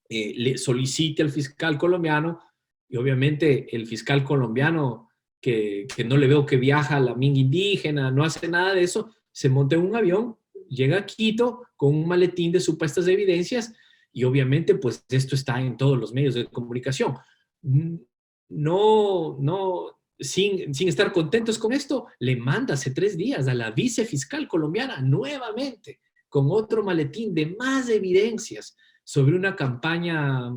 le solicite al fiscal colombiano, y obviamente el fiscal colombiano que no le veo que viaja a la minga indígena, no hace nada de eso, se monta en un avión, llega a Quito con un maletín de supuestas evidencias, y obviamente pues esto está en todos los medios de comunicación. Sin estar contentos con esto, le manda hace 3 días a la vicefiscal colombiana nuevamente con otro maletín de más evidencias sobre una campaña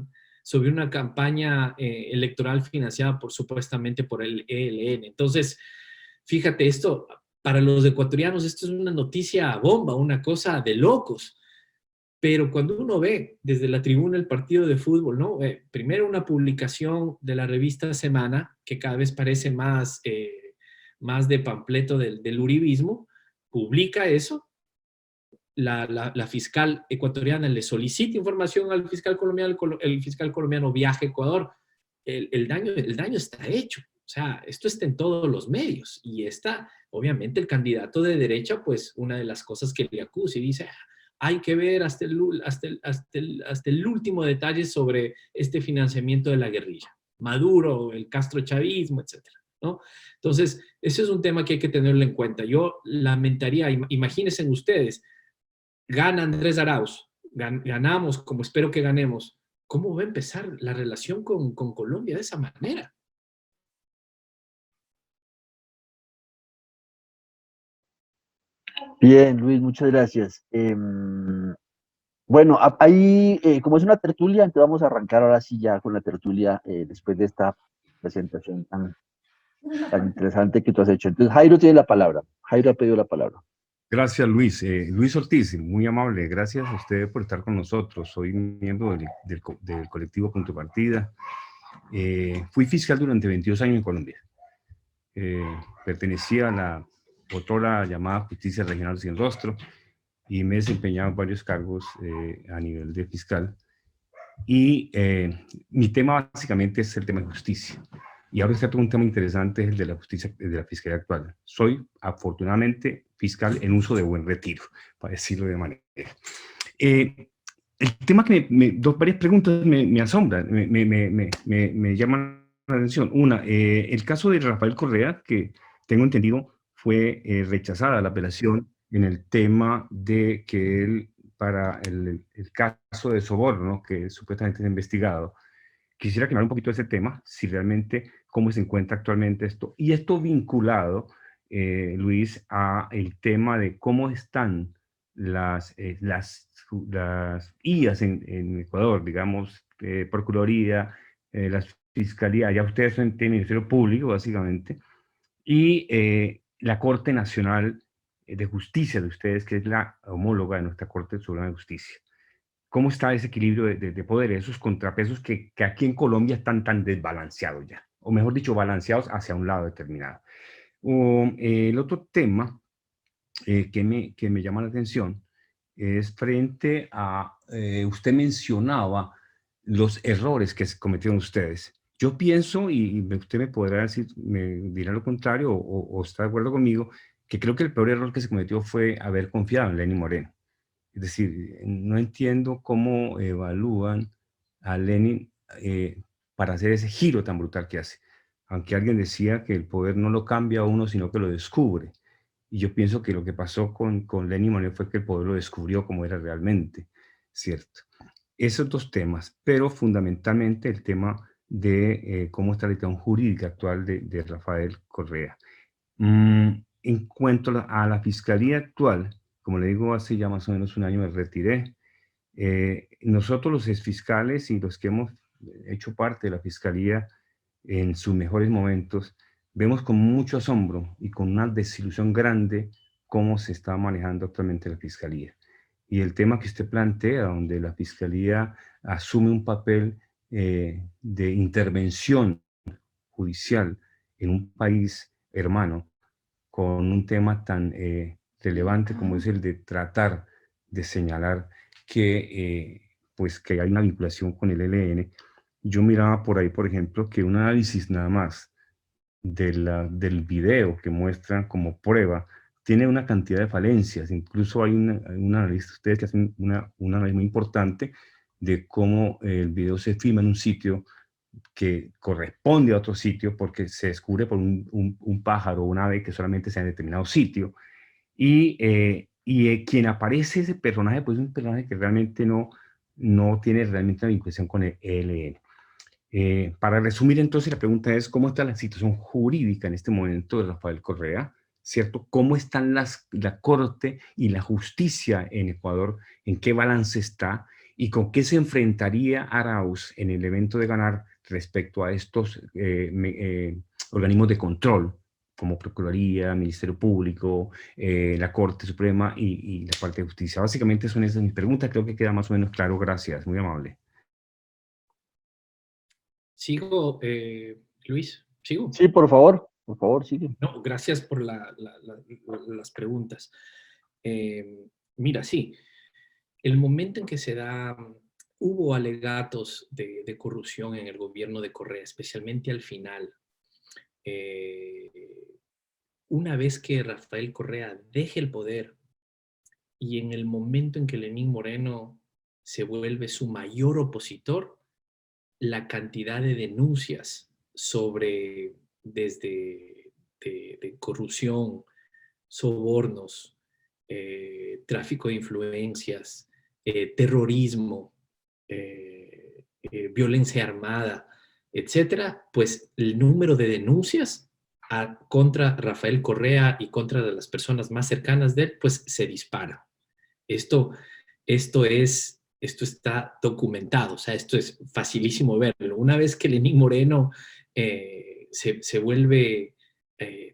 electoral financiada supuestamente por el ELN. Entonces, fíjate esto, para los ecuatorianos esto es una noticia bomba, una cosa de locos. Pero cuando uno ve desde la tribuna el partido de fútbol, ¿no? Primero una publicación de la revista Semana, que cada vez parece más de panfleto del uribismo, publica eso, la fiscal ecuatoriana le solicita información al fiscal colombiano, el fiscal colombiano viaja a Ecuador, el daño está hecho. O sea, esto está en todos los medios, y está, obviamente, el candidato de derecha, pues, una de las cosas que le acusa y dice, hay que ver hasta el último detalle sobre este financiamiento de la guerrilla. Maduro, el castrochavismo, etcétera, ¿no? Entonces, ese es un tema que hay que tenerlo en cuenta. Yo lamentaría, imagínense ustedes, gana Andrés Arauz, ganamos como espero que ganemos, ¿cómo va a empezar la relación con Colombia de esa manera? Bien, Luis, muchas gracias. Bueno, ahí, como es una tertulia, entonces vamos a arrancar ahora sí ya con la tertulia después de esta presentación tan interesante que tú has hecho. Entonces, Jairo tiene la palabra. Jairo ha pedido la palabra. Gracias, Luis. Luis Ortiz, muy amable. Gracias a usted por estar con nosotros. Soy miembro del colectivo Punto Partida. Fui fiscal durante 22 años en Colombia. Pertenecía a la otrora llamada Justicia Regional Sin Rostro, y me he desempeñado en varios cargos a nivel de fiscal. Y mi tema básicamente es el tema de justicia. Y ahora está todo un tema interesante, es el de la justicia, de la fiscalía actual. Soy, afortunadamente, fiscal en uso de buen retiro, para decirlo de manera. El tema que varias preguntas me asombran, me llaman la atención. Una, el caso de Rafael Correa, que tengo entendido fue rechazada la apelación en el tema de que él, para el caso de soborno que supuestamente es investigado. Quisiera que me hable un poquito de ese tema, si realmente, cómo se encuentra actualmente esto. Y esto vinculado, Luis, a el tema de cómo están las IAS en Ecuador, digamos, Procuraduría, las Fiscalías, ya ustedes son el Ministerio Público, básicamente, y la Corte Nacional de Justicia de ustedes, que es la homóloga de nuestra Corte Suprema de Justicia. ¿Cómo está ese equilibrio de poder, esos contrapesos que aquí en Colombia están tan desbalanceados ya? O mejor dicho, balanceados hacia un lado determinado. El otro tema que me llama la atención es frente a, usted mencionaba los errores que se cometieron ustedes. Yo pienso, y usted me podrá decir, me dirá lo contrario o está de acuerdo conmigo, que creo que el peor error que se cometió fue haber confiado en Lenín Moreno. Es decir, no entiendo cómo evalúan a Lenin para hacer ese giro tan brutal que hace. Aunque alguien decía que el poder no lo cambia a uno, sino que lo descubre. Y yo pienso que lo que pasó con Lenín Moreno fue que el poder lo descubrió como era realmente, ¿cierto? Esos dos temas, pero fundamentalmente el tema de cómo está la situación jurídica actual de Rafael Correa. En cuanto a la fiscalía actual, como le digo, hace ya más o menos un año me retiré. Nosotros los exfiscales y los que hemos hecho parte de la Fiscalía en sus mejores momentos, vemos con mucho asombro y con una desilusión grande cómo se está manejando actualmente la Fiscalía. Y el tema que usted plantea, donde la Fiscalía asume un papel de intervención judicial en un país hermano, con un tema tan relevante como es el de tratar de señalar que, pues que hay una vinculación con el ELN. Yo miraba por ahí, por ejemplo, que un análisis nada más del video que muestran como prueba tiene una cantidad de falencias. Incluso hay un analista, ustedes que hacen un análisis muy importante de cómo el video se filma en un sitio que corresponde a otro sitio porque se descubre por un pájaro o un ave que solamente sea en determinado sitio. Y quien aparece ese personaje, pues es un personaje que realmente no tiene realmente una vinculación con el ELN. Para resumir, entonces, la pregunta es, ¿cómo está la situación jurídica en este momento de Rafael Correa? ¿Cierto? ¿Cómo están la Corte y la justicia en Ecuador? ¿En qué balance está? ¿Y con qué se enfrentaría Arauz en el evento de ganar respecto a estos organismos de control, como Procuraduría, Ministerio Público, la Corte Suprema y la parte de justicia? Básicamente son esas mis preguntas. Creo que queda más o menos claro. Gracias. Muy amable. ¿Sigo, Luis? ¿Sigo? Sí, por favor, sigue. No, gracias por las preguntas. Mira, sí, el momento en que se da, hubo alegatos de corrupción en el gobierno de Correa, especialmente al final. Una vez que Rafael Correa deje el poder y en el momento en que Lenín Moreno se vuelve su mayor opositor, la cantidad de denuncias sobre desde de corrupción, sobornos, tráfico de influencias, terrorismo, violencia armada, etcétera, pues el número de denuncias contra Rafael Correa y contra de las personas más cercanas de él, pues se dispara. Esto está documentado, o sea, esto es facilísimo verlo. Una vez que Lenín Moreno se vuelve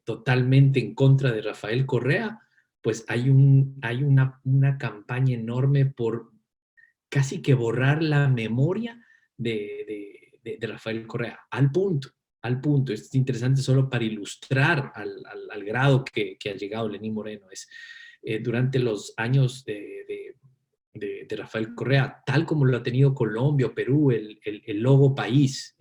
totalmente en contra de Rafael Correa, pues hay una campaña enorme por casi que borrar la memoria de Rafael Correa, al punto. Esto es interesante solo para ilustrar al grado que ha llegado Lenín Moreno. Durante los años de Rafael Correa, tal como lo ha tenido Colombia o Perú, el logo país,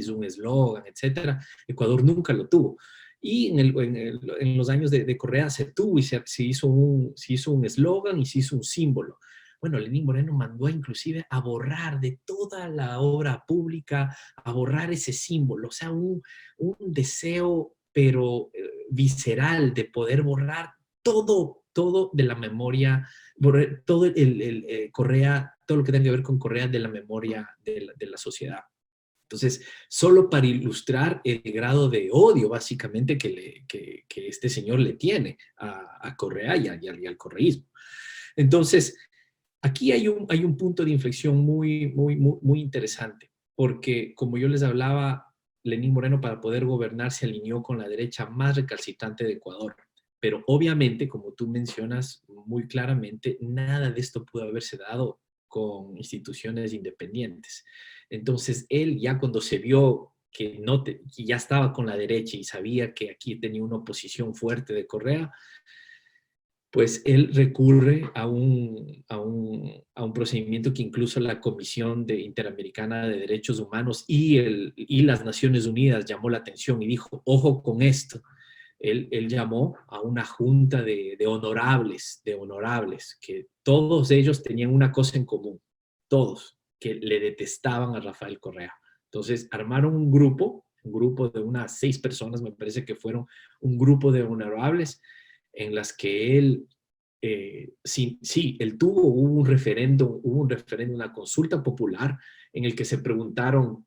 un eslogan, etcétera, Ecuador nunca lo tuvo. Y en los años de Correa se tuvo y se hizo un eslogan y se hizo un símbolo. Bueno, Lenín Moreno mandó inclusive a borrar de toda la obra pública, a borrar ese símbolo, o sea, un deseo, pero visceral, de poder borrar todo de la memoria, todo Correa, todo lo que tenga que ver con Correa de la memoria de la sociedad. Entonces, solo para ilustrar el grado de odio, básicamente, que este señor le tiene a Correa y al correísmo. Entonces, aquí hay un punto de inflexión muy interesante, porque como yo les hablaba, Lenín Moreno para poder gobernar se alineó con la derecha más recalcitrante de Ecuador. Pero obviamente, como tú mencionas muy claramente, nada de esto pudo haberse dado con instituciones independientes. Entonces, él ya cuando se vio que ya estaba con la derecha y sabía que aquí tenía una oposición fuerte de Correa, pues él recurre a un procedimiento que incluso la Comisión Interamericana de Derechos Humanos y las Naciones Unidas llamó la atención y dijo, ojo con esto. Él llamó a una junta de honorables, que todos ellos tenían una cosa en común, todos, que le detestaban a Rafael Correa. Entonces armaron un grupo de unas 6 personas, me parece que fueron un grupo de honorables, en las que él, él hubo un referéndum, una consulta popular en el que se preguntaron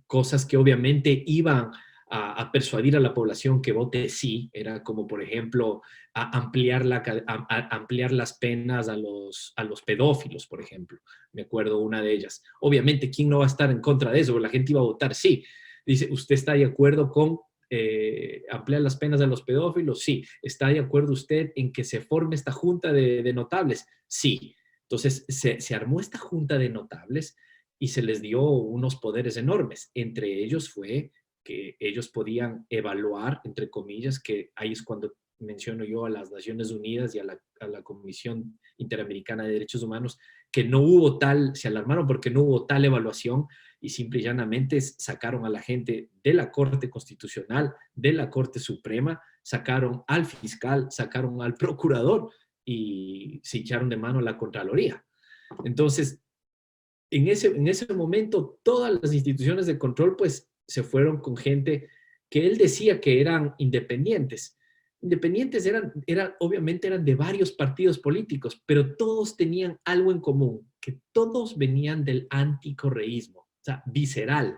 cosas que obviamente iban a persuadir a la población que vote sí. Era como, por ejemplo, a ampliar las penas a los pedófilos, por ejemplo. Me acuerdo una de ellas. Obviamente, ¿quién no va a estar en contra de eso? La gente iba a votar sí. Dice, ¿usted está de acuerdo con ampliar las penas a los pedófilos? Sí. ¿Está de acuerdo usted en que se forme esta junta de notables? Sí. Entonces, se armó esta junta de notables y se les dio unos poderes enormes. Entre ellos fue que ellos podían evaluar, entre comillas, que ahí es cuando menciono yo a las Naciones Unidas y a la Comisión Interamericana de Derechos Humanos, que no hubo tal, se alarmaron porque no hubo tal evaluación y simple y llanamente sacaron a la gente de la Corte Constitucional, de la Corte Suprema, sacaron al fiscal, sacaron al procurador y se echaron de mano a la Contraloría. Entonces, en ese momento, todas las instituciones de control, pues, se fueron con gente que él decía que eran independientes. Independientes obviamente eran de varios partidos políticos, pero todos tenían algo en común, que todos venían del anticorreísmo, o sea, visceral,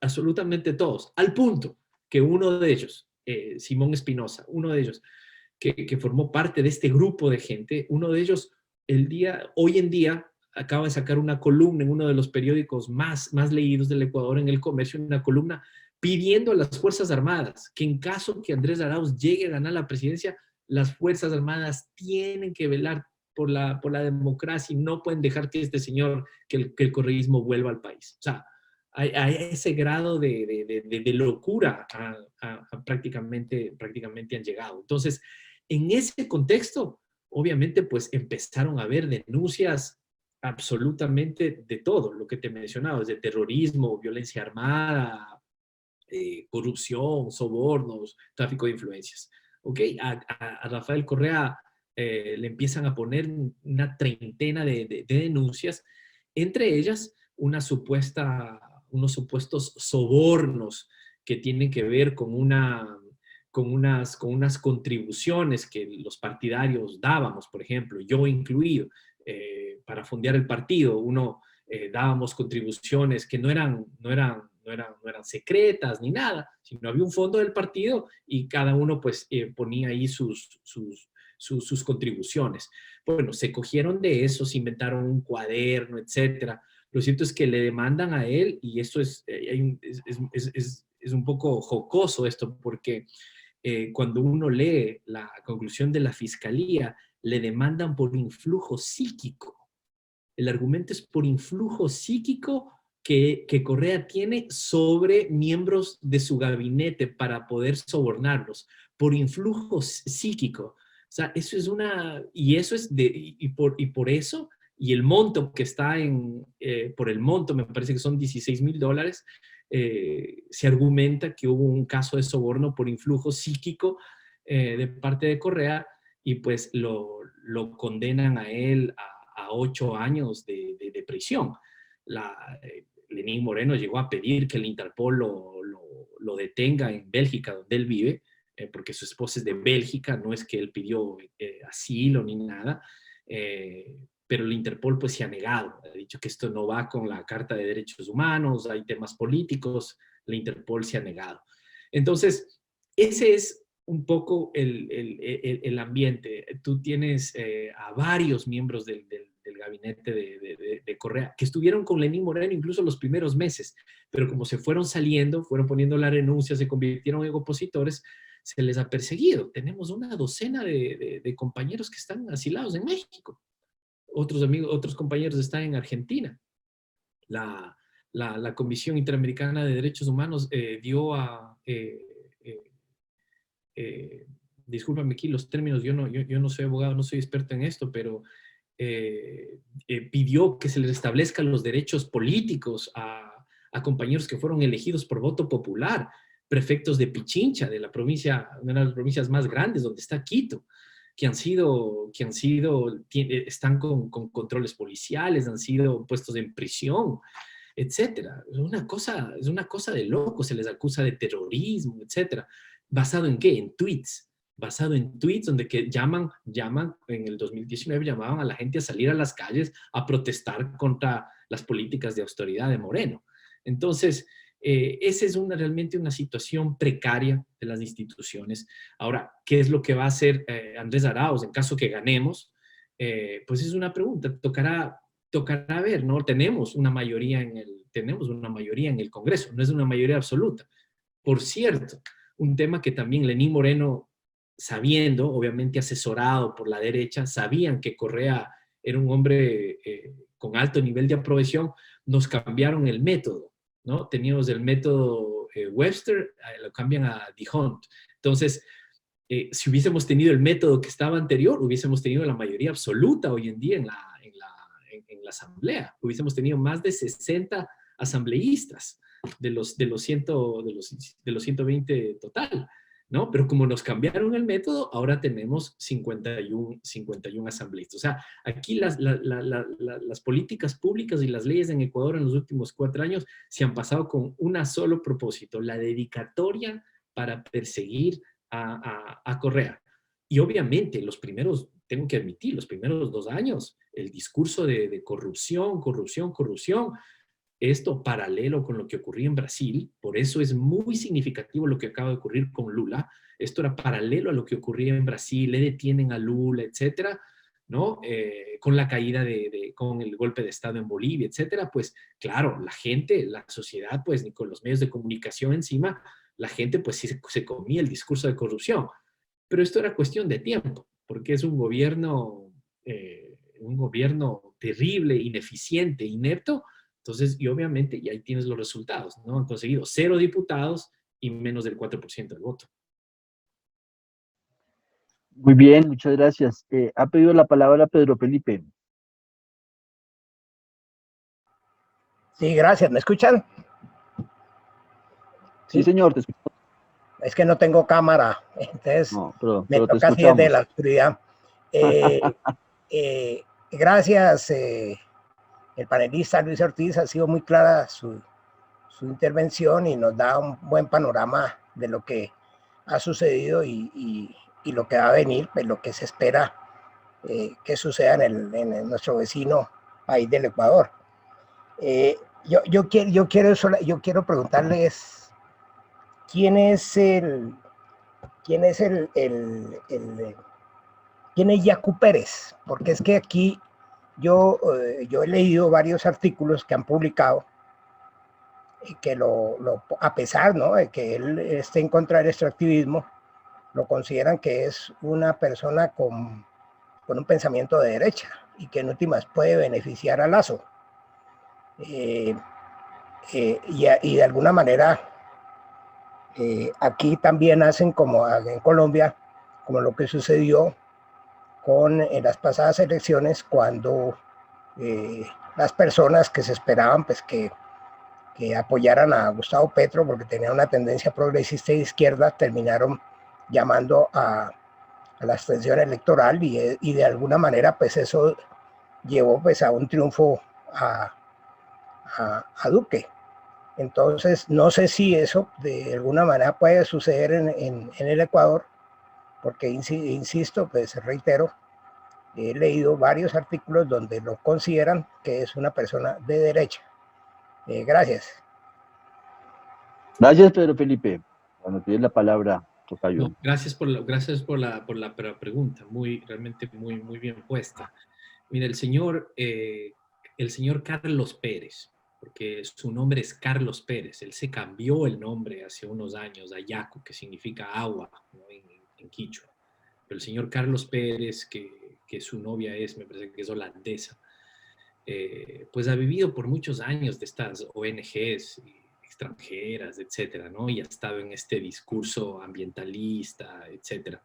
absolutamente todos, al punto que uno de ellos, Simón Espinosa, uno de ellos, que formó parte de este grupo de gente, uno de ellos, hoy en día, acaba de sacar una columna en uno de los periódicos más leídos del Ecuador, en El Comercio, una columna pidiendo a las Fuerzas Armadas que en caso que Andrés Arauz llegue a ganar la presidencia, las Fuerzas Armadas tienen que velar por la democracia y no pueden dejar que este señor, que el correísmo vuelva al país. O sea, a ese grado de locura prácticamente han llegado. Entonces, en ese contexto, obviamente, pues empezaron a haber denuncias absolutamente de todo, lo que te mencionaba, desde terrorismo, violencia armada, corrupción, sobornos, tráfico de influencias. ¿Ok? A Rafael Correa le empiezan a poner una treintena de denuncias, entre ellas unos supuestos sobornos que tienen que ver con unas contribuciones que los partidarios dábamos, por ejemplo, yo incluido, para fondear el partido. Dábamos contribuciones que no eran secretas ni nada, sino había un fondo del partido y cada uno pues ponía ahí sus contribuciones. Bueno, se cogieron de eso, se inventaron un cuaderno, etcétera. Lo cierto es que le demandan a él, y esto es un poco jocoso esto, porque cuando uno lee la conclusión de la fiscalía, le demandan por influjo psíquico. El argumento es por influjo psíquico que Correa tiene sobre miembros de su gabinete para poder sobornarlos, por influjo psíquico. O sea, eso es por eso, y el monto que está por el monto, me parece que son $16,000, se argumenta que hubo un caso de soborno por influjo psíquico de parte de Correa, y pues lo condenan a él a 8 años de prisión. Lenín Moreno llegó a pedir que el Interpol lo detenga en Bélgica, donde él vive, porque su esposa es de Bélgica, no es que él pidió asilo ni nada, pero el Interpol pues se ha negado, ha dicho que esto no va con la Carta de Derechos Humanos, hay temas políticos, el Interpol se ha negado. Entonces, ese es un poco el ambiente. Tú tienes a varios miembros del gabinete de Correa que estuvieron con Lenín Moreno incluso los primeros meses, pero como se fueron saliendo, fueron poniendo la renuncia, se convirtieron en opositores, se les ha perseguido. Tenemos una docena de compañeros que están asilados en México. Otros compañeros están en Argentina. La Comisión Interamericana de Derechos Humanos dio a... discúlpame aquí los términos, yo no soy abogado, no soy experto en esto, pero pidió que se les establezcan los derechos políticos a compañeros que fueron elegidos por voto popular, prefectos de Pichincha, de la provincia, una de las provincias más grandes, donde está Quito, que están con controles policiales, han sido puestos en prisión, etcétera. Es una cosa de loco, se les acusa de terrorismo, etcétera. ¿Basado en qué? En tweets. Basado en tweets donde que llaman, en el 2019 llamaban a la gente a salir a las calles a protestar contra las políticas de austeridad de Moreno. Entonces, Esa es realmente una situación precaria de las instituciones. Ahora, ¿qué es lo que va a hacer Andrés Arauz en caso que ganemos? Pues es una pregunta, tocará ver, ¿no? Tenemos una mayoría en el Congreso, no es una mayoría absoluta. Por cierto, un tema que también Lenín Moreno, sabiendo, obviamente asesorado por la derecha, sabían que Correa era un hombre con alto nivel de aprobación, nos cambiaron el método, ¿no? Teníamos el método Webster, lo cambian a D'Hondt. Entonces, si hubiésemos tenido el método que estaba anterior, hubiésemos tenido la mayoría absoluta hoy en día en la asamblea. Hubiésemos tenido más de 60 asambleístas de los 120 total, ¿no? Pero como nos cambiaron el método, ahora tenemos 51 asambleístas. O sea, aquí las políticas públicas y las leyes en Ecuador en los últimos 4 años se han pasado con un solo propósito, la dedicatoria para perseguir a Correa. Y obviamente tengo que admitir, los primeros 2 años, el discurso de corrupción, esto paralelo con lo que ocurría en Brasil, por eso es muy significativo lo que acaba de ocurrir con Lula. Esto era paralelo a lo que ocurría en Brasil, le detienen a Lula, etcétera, ¿no? Con la caída con el golpe de Estado en Bolivia, etcétera, pues claro, la gente, la sociedad, pues ni con los medios de comunicación encima, la gente pues sí se comía el discurso de corrupción. Pero esto era cuestión de tiempo, porque es un gobierno terrible, ineficiente, inepto. Entonces, y obviamente, y ahí tienes los resultados, ¿no? Han conseguido 0 diputados y menos del 4% del voto. Muy bien, muchas gracias. Ha pedido la palabra Pedro Felipe. Sí, gracias. ¿Me escuchan? Sí, señor, te escucho. Es que no tengo cámara, entonces No, pero me te toca así escuchamos. desde la oscuridad. Gracias, el panelista Luis Ortiz, ha sido muy clara su intervención y nos da un buen panorama de lo que ha sucedido y lo que va a venir, pues lo que se espera que suceda en nuestro vecino país del Ecuador. Yo quiero preguntarles quién es Yacu Pérez, porque es que aquí yo he leído varios artículos que han publicado y que a pesar, ¿no?, de que él esté en contra del extractivismo, lo consideran que es una persona con un pensamiento de derecha y que en últimas puede beneficiar a Lazo. Y de alguna manera aquí también hacen como en Colombia, como lo que sucedió en las pasadas elecciones, cuando las personas que se esperaban pues que apoyaran a Gustavo Petro porque tenía una tendencia progresista y de izquierda, terminaron llamando a la abstención electoral y de alguna manera pues eso llevó pues a un triunfo a Duque. Entonces no sé si eso de alguna manera puede suceder en el Ecuador, porque insisto, pues reitero, he leído varios artículos donde lo consideran que es una persona de derecha. Gracias. Gracias, Pedro Felipe. Cuando tienes la palabra, tocayo. No, gracias por la pregunta, realmente muy bien puesta. Mira, el señor Carlos Pérez, porque su nombre es Carlos Pérez, él se cambió el nombre hace unos años a Yacu, que significa agua, ¿no?, en quichua. Pero el señor Carlos Pérez, que su novia me parece que es holandesa, pues ha vivido por muchos años de estas ONGs extranjeras, etcétera, ¿no? Y ha estado en este discurso ambientalista, etcétera.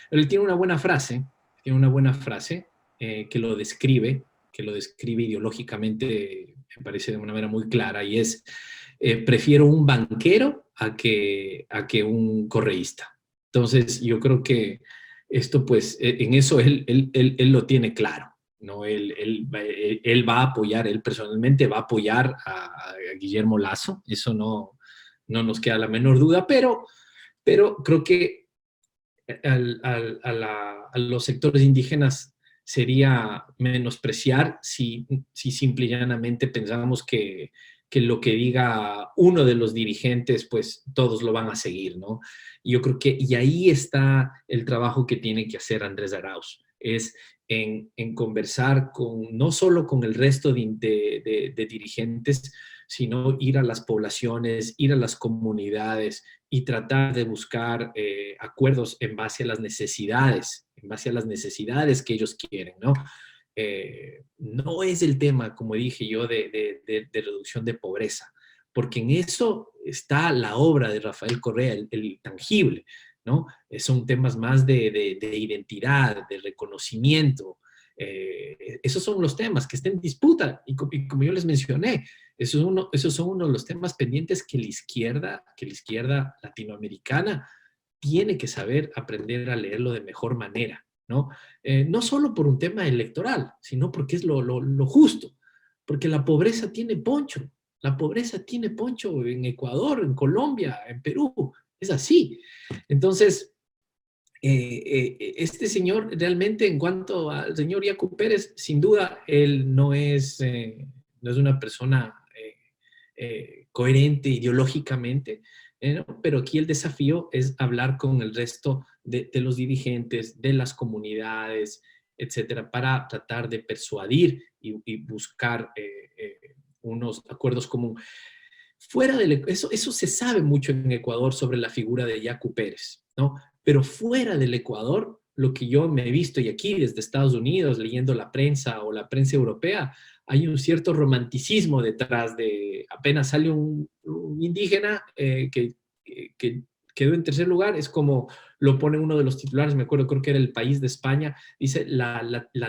Pero él tiene una buena frase que lo describe ideológicamente, me parece de una manera muy clara, y es, prefiero un banquero a que un correísta. Entonces, yo creo que esto, pues, en eso él lo tiene claro, ¿no? Él va a apoyar, él personalmente va a apoyar a Guillermo Lasso, eso no nos queda la menor duda, pero creo que a los sectores indígenas sería menospreciar si simple y llanamente pensamos que que lo que diga uno de los dirigentes, pues todos lo van a seguir, ¿no? Y yo creo que, y ahí está el trabajo que tiene que hacer Andrés Arauz, es en conversar con, no solo con el resto de dirigentes, sino ir a las poblaciones, ir a las comunidades y tratar de buscar acuerdos en base a las necesidades, que ellos quieren, ¿no? No es el tema, como dije yo, de reducción de pobreza, porque en eso está la obra de Rafael Correa, el tangible, ¿no? Son temas más de identidad, de reconocimiento. Esos son los temas que están en disputa y como yo les mencioné, esos son uno de los temas pendientes que la izquierda latinoamericana tiene que saber aprender a leerlo de mejor manera, ¿no? No solo por un tema electoral, sino porque es lo justo, porque la pobreza tiene poncho en Ecuador, en Colombia, en Perú, es así. Entonces, este señor realmente, en cuanto al señor Yacu Pérez, sin duda, él no es una persona coherente ideológicamente, ¿no? Pero aquí el desafío es hablar con el resto de los dirigentes, de las comunidades, etcétera, para tratar de persuadir y buscar unos acuerdos comunes. Eso se sabe mucho en Ecuador sobre la figura de Yacu Pérez, ¿no? Pero fuera del Ecuador, lo que yo me he visto, y aquí desde Estados Unidos, leyendo la prensa o la prensa europea, hay un cierto romanticismo detrás de, apenas sale un indígena que quedó en tercer lugar, es como lo pone uno de los titulares, me acuerdo, creo que era El País de España, dice la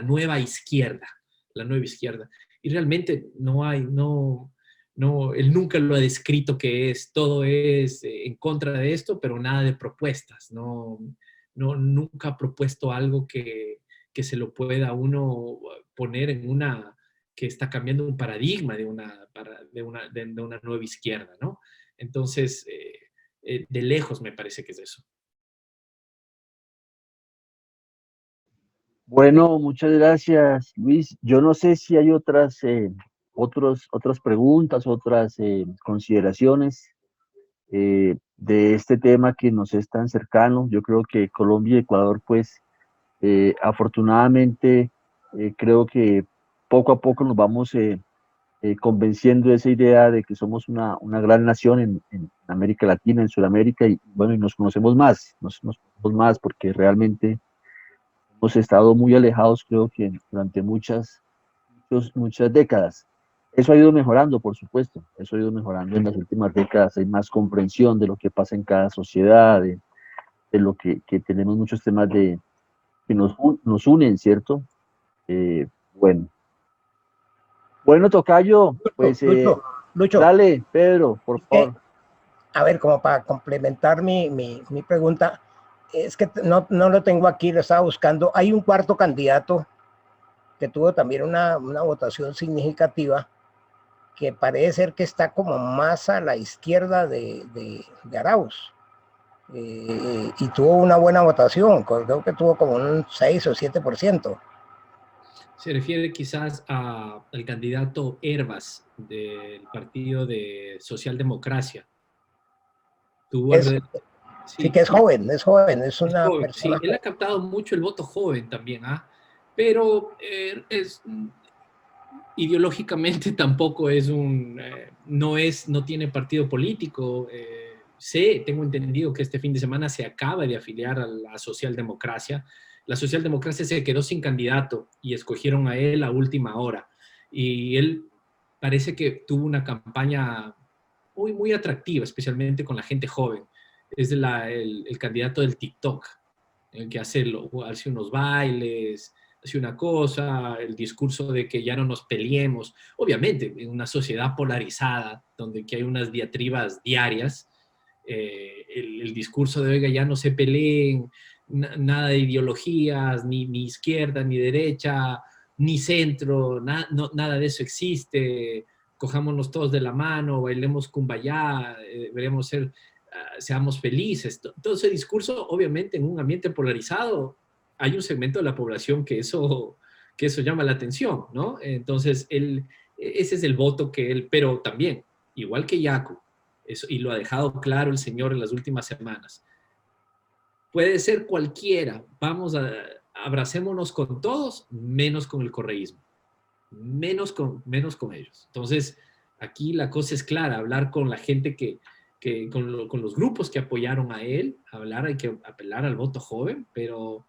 nueva izquierda, la nueva izquierda. Y realmente no, él nunca lo ha descrito todo es en contra de esto, pero nada de propuestas, nunca ha propuesto algo que se lo pueda uno poner que está cambiando un paradigma de una nueva izquierda, ¿no? Entonces, de lejos me parece que es eso. Bueno, muchas gracias, Luis. Yo no sé si hay otras preguntas, otras consideraciones de este tema que nos es tan cercano. Yo creo que Colombia y Ecuador, pues, afortunadamente, creo que poco a poco nos vamos convenciendo de esa idea de que somos una gran nación en América Latina, en Sudamérica, y bueno, y nos conocemos nos conocemos más porque realmente hemos estado muy alejados, creo que durante muchas décadas. Eso ha ido mejorando, por supuesto, eso ha ido mejorando en las últimas décadas, hay más comprensión de lo que pasa en cada sociedad, de lo que tenemos muchos temas que nos unen, ¿cierto? Eh, bueno. Bueno, tocayo, pues Lucho, dale, Pedro, por favor. A ver, como para complementar mi pregunta, es que no lo tengo aquí, lo estaba buscando. Hay un cuarto candidato que tuvo también una votación significativa, que parece ser que está como más a la izquierda de Arauz. Y tuvo una buena votación, creo que tuvo como un 6 o 7%. Se refiere quizás al candidato Hervas del Partido de Socialdemocracia. Sí, que es joven, es una joven, persona. sí, él ha captado mucho el voto joven también, pero ideológicamente tampoco no tiene partido político. Tengo entendido que este fin de semana se acaba de afiliar a la socialdemocracia. La socialdemocracia se quedó sin candidato y escogieron a él a última hora. Y él parece que tuvo una campaña muy, muy atractiva, especialmente con la gente joven. Es el candidato del TikTok, el que hace unos bailes, hace una cosa, el discurso de que ya no nos peleemos. Obviamente, en una sociedad polarizada, donde que hay unas diatribas diarias, el discurso de, oiga, ya no se peleen, nada de ideologías, ni izquierda, ni derecha, ni centro, nada de eso existe, cojámonos todos de la mano, bailemos Cumbayá, seamos felices. Todo ese discurso, obviamente, en un ambiente polarizado, hay un segmento de la población que eso llama la atención, ¿no? Entonces, ese es el voto pero también igual que Yaku, eso, y lo ha dejado claro el señor en las últimas semanas. Puede ser cualquiera, abracémonos con todos, menos con el correísmo, menos con ellos. Entonces, aquí la cosa es clara, hablar con la gente con los grupos que apoyaron a él, hay que apelar al voto joven, pero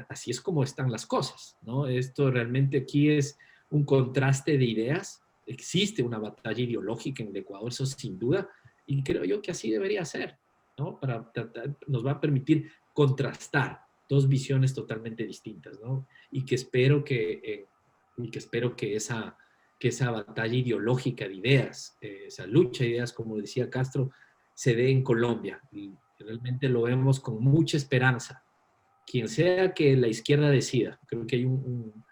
así es como están las cosas, ¿no? Esto realmente aquí es un contraste de ideas, existe una batalla ideológica en el Ecuador, eso sin duda, y creo yo que así debería ser, ¿no? Nos va a permitir contrastar dos visiones totalmente distintas, ¿no? Y que espero que esa batalla ideológica de ideas, esa lucha de ideas, como decía Castro, se dé en Colombia. Y realmente lo vemos con mucha esperanza. Quien sea que la izquierda decida, creo que hay un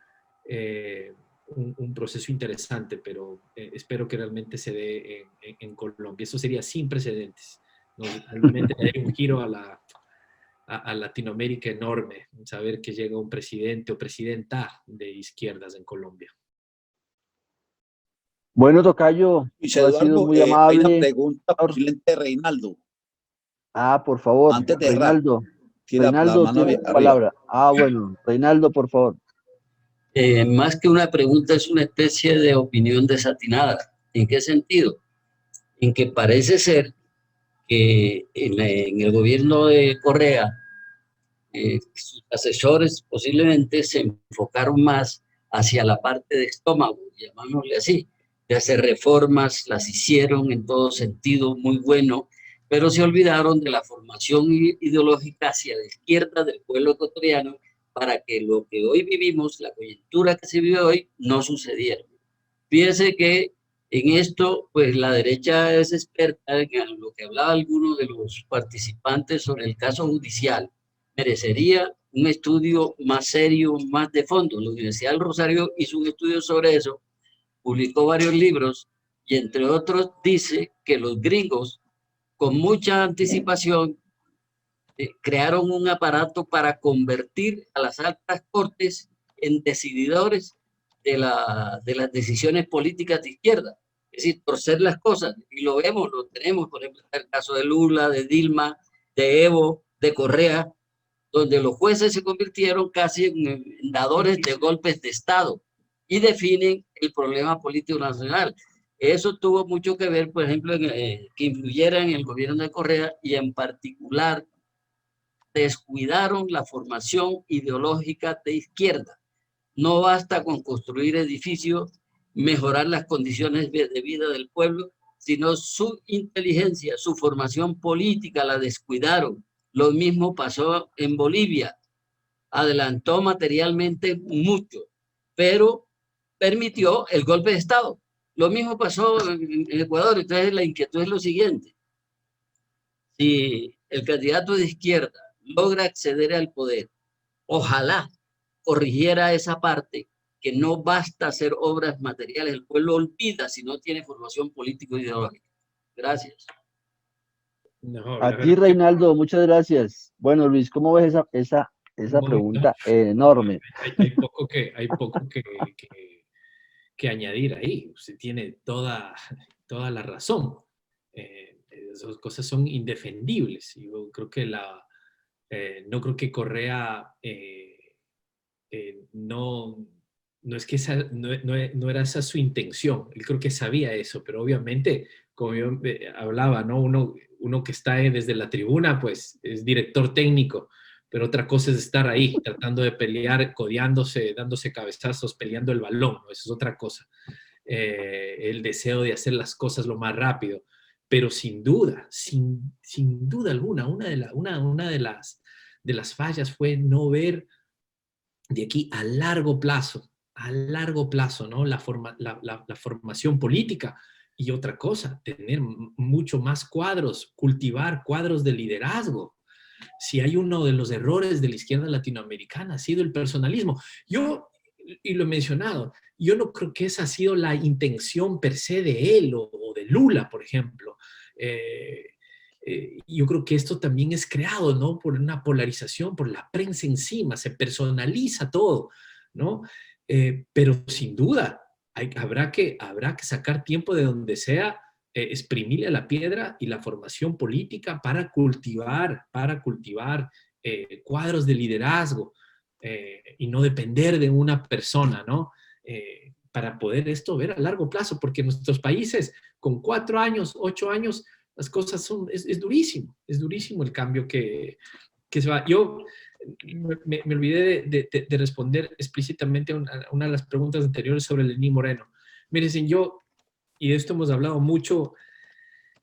proceso interesante, pero espero que realmente se dé en Colombia. Eso sería sin precedentes. ¿No? Realmente hay un giro a Latinoamérica enorme, saber que llega un presidente o presidenta de izquierdas en Colombia. Bueno, tocayo, Luis tú has sido Eduardo, muy hay una amable. pregunta posiblemente de Reinaldo. Por favor, Antes de cerrar, Reinaldo. tiene la Reinaldo mano tiene la arriba. palabra. Bueno, Reinaldo, por favor. Más que una pregunta, es una especie de opinión desatinada. ¿En qué sentido? En que parece ser que en el gobierno de Correa, sus asesores posiblemente se enfocaron más hacia la parte de estómago, llamámosle así, de hacer reformas, las hicieron en todo sentido muy bueno, pero se olvidaron de la formación ideológica hacia la izquierda del pueblo ecuatoriano para que lo que hoy vivimos, la coyuntura que se vive hoy, no sucediera. Fíjense que en esto, pues la derecha es experta en lo que hablaba alguno de los participantes sobre el caso judicial. Merecería un estudio más serio, más de fondo. La Universidad del Rosario hizo un estudio sobre eso, publicó varios libros y entre otros dice que los gringos con mucha anticipación crearon un aparato para convertir a las altas cortes en decididores de las decisiones políticas de izquierda. Es decir, torcer las cosas. Y lo vemos, lo tenemos, por ejemplo, el caso de Lula, de Dilma, de Evo, de Correa, donde los jueces se convirtieron casi en dadores de golpes de Estado y definen el problema político nacional. Eso tuvo mucho que ver, por ejemplo, que influyera en el gobierno de Correa y en particular descuidaron la formación ideológica de izquierda. No basta con construir edificios, mejorar las condiciones de vida del pueblo, sino su inteligencia, su formación política la descuidaron. Lo mismo pasó en Bolivia. Adelantó materialmente mucho, pero permitió el golpe de Estado. Lo mismo pasó en Ecuador. Entonces la inquietud es lo siguiente. Si el candidato de izquierda logra acceder al poder, ojalá corrigiera esa parte, que no basta hacer obras materiales, el pueblo olvida si no tiene formación político-ideológica. Gracias. No, A ti, Reinaldo, muchas gracias. Bueno, Luis, ¿cómo ves esa pregunta enorme? Hay poco que añadir ahí. Usted tiene toda la razón. Esas cosas son indefendibles. Yo creo que no creo que Correa no es que no era esa su intención. Él creo que sabía eso, pero obviamente, como yo hablaba, ¿no? Uno que está desde la tribuna, pues es director técnico, pero otra cosa es estar ahí, tratando de pelear, codeándose, dándose cabezazos, peleando el balón, ¿no? Eso es otra cosa. El deseo de hacer las cosas lo más rápido. Pero sin duda alguna, una de las fallas fue no ver de aquí a largo plazo, ¿no? La formación política. Y otra cosa, tener mucho más cuadros, cultivar cuadros de liderazgo. Si hay uno de los errores de la izquierda latinoamericana, ha sido el personalismo. Y lo he mencionado, yo no creo que esa ha sido la intención per se de él o de Lula, por ejemplo. Yo creo que esto también es creado, ¿no? Por una polarización, por la prensa encima, se personaliza todo, ¿no? Pero sin duda, habrá que sacar tiempo de donde sea, exprimirle a la piedra y la formación política para cultivar cuadros de liderazgo y no depender de una persona, ¿no? Para poder esto ver a largo plazo, porque en nuestros países con 4 años, 8 años, las cosas es durísimo el cambio que se va. Yo me olvidé de responder explícitamente a una de las preguntas anteriores sobre Lenín Moreno. Miren, y de esto hemos hablado mucho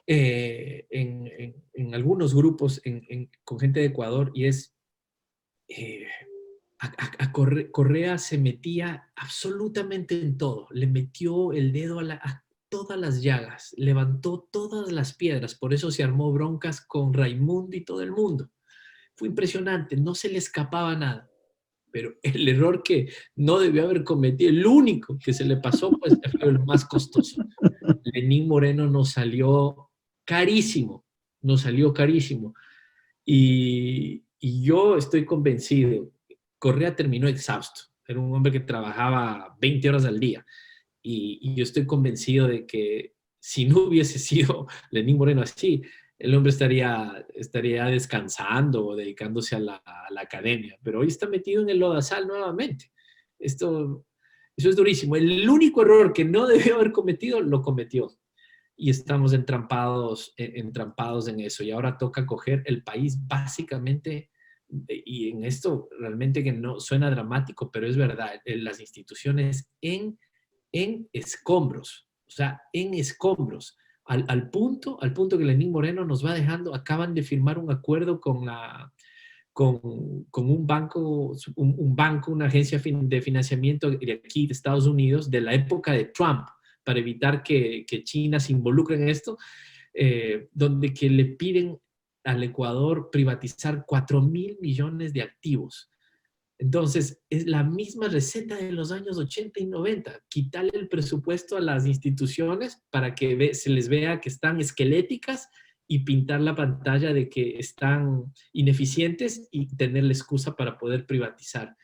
en algunos grupos con gente de Ecuador, y es, Correa se metía absolutamente en todo, le metió el dedo a todas las llagas, levantó todas las piedras, por eso se armó broncas con Raimundo y todo el mundo. Fue impresionante, no se le escapaba nada. Pero el error que no debió haber cometido, el único que se le pasó, pues fue el más costoso. Lenín Moreno nos salió carísimo. Y yo estoy convencido, Correa terminó exhausto. Era un hombre que trabajaba 20 horas al día. Y yo estoy convencido de que si no hubiese sido Lenín Moreno así, el hombre estaría descansando o dedicándose a la academia, pero hoy está metido en el lodazal nuevamente. Eso es durísimo. El único error que no debió haber cometido, lo cometió. Y estamos entrampados en eso. Y ahora toca coger el país básicamente, y en esto realmente que no suena dramático, pero es verdad, las instituciones en escombros, o sea, en escombros. Al punto que Lenín Moreno nos va dejando, acaban de firmar un acuerdo con un banco, una agencia de financiamiento de aquí, de Estados Unidos, de la época de Trump, para evitar que China se involucre en esto, donde que le piden al Ecuador privatizar 4.000 millones de activos. Entonces, es la misma receta de los años 80 y 90. Quitarle el presupuesto a las instituciones para que se les vea que están esqueléticas y pintar la pantalla de que están ineficientes y tener la excusa para poder privatizar.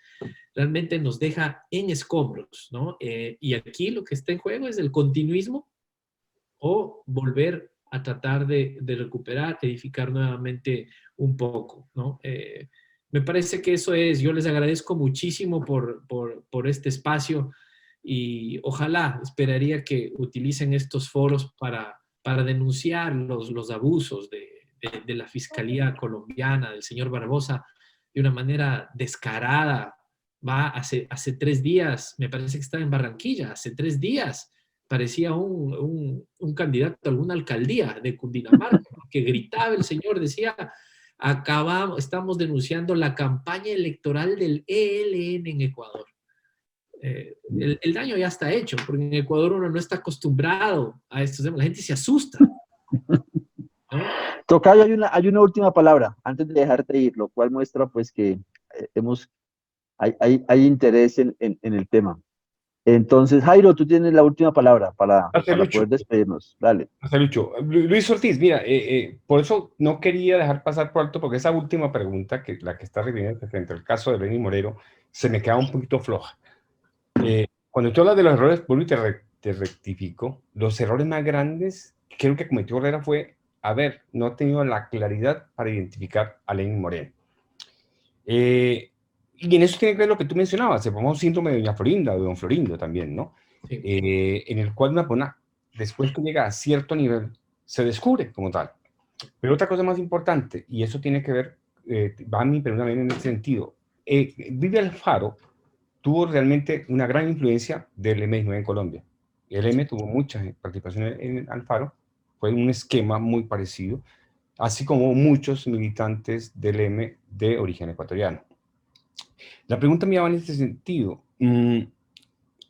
Realmente nos deja en escombros, ¿no? Y aquí lo que está en juego es el continuismo o volver a tratar de recuperar, edificar nuevamente un poco, ¿no? Me parece que eso es. Yo les agradezco muchísimo por este espacio y ojalá, esperaría que utilicen estos foros para denunciar los abusos de la Fiscalía colombiana, del señor Barbosa, de una manera descarada. Hace 3 días, me parece que estaba en Barranquilla, hace 3 días, parecía un candidato a alguna alcaldía de Cundinamarca, que gritaba el señor, decía: estamos denunciando la campaña electoral del ELN en Ecuador. El daño ya está hecho, porque en Ecuador uno no está acostumbrado a estos temas, la gente se asusta, ¿no? Tocayo, hay una última palabra antes de dejarte ir, lo cual muestra pues que hay interés en el tema. Entonces, Jairo, tú tienes la última palabra para poder despedirnos. Dale. Hasta Lucho. Luis Ortiz, mira, por eso no quería dejar pasar por alto, porque esa última pregunta, la que está refiriendo frente al caso de Lenín Moreno, se me queda un poquito floja. Cuando tú hablas de los errores, vuelvo y te rectifico, los errores más grandes que creo que cometió Herrera fue no tenido la claridad para identificar a Lenín Moreno. Y en eso tiene que ver lo que tú mencionabas, el famoso síndrome de Doña Florinda, o de Don Florindo también, ¿no? Sí. En el cual una persona, después que llega a cierto nivel, se descubre como tal. Pero otra cosa más importante, y eso tiene que ver, va a mi pregunta en ese sentido, Vive Alfaro tuvo realmente una gran influencia del M19 en Colombia. El M tuvo mucha participación en Alfaro, fue un esquema muy parecido, así como muchos militantes del M de origen ecuatoriano. La pregunta mía va en este sentido.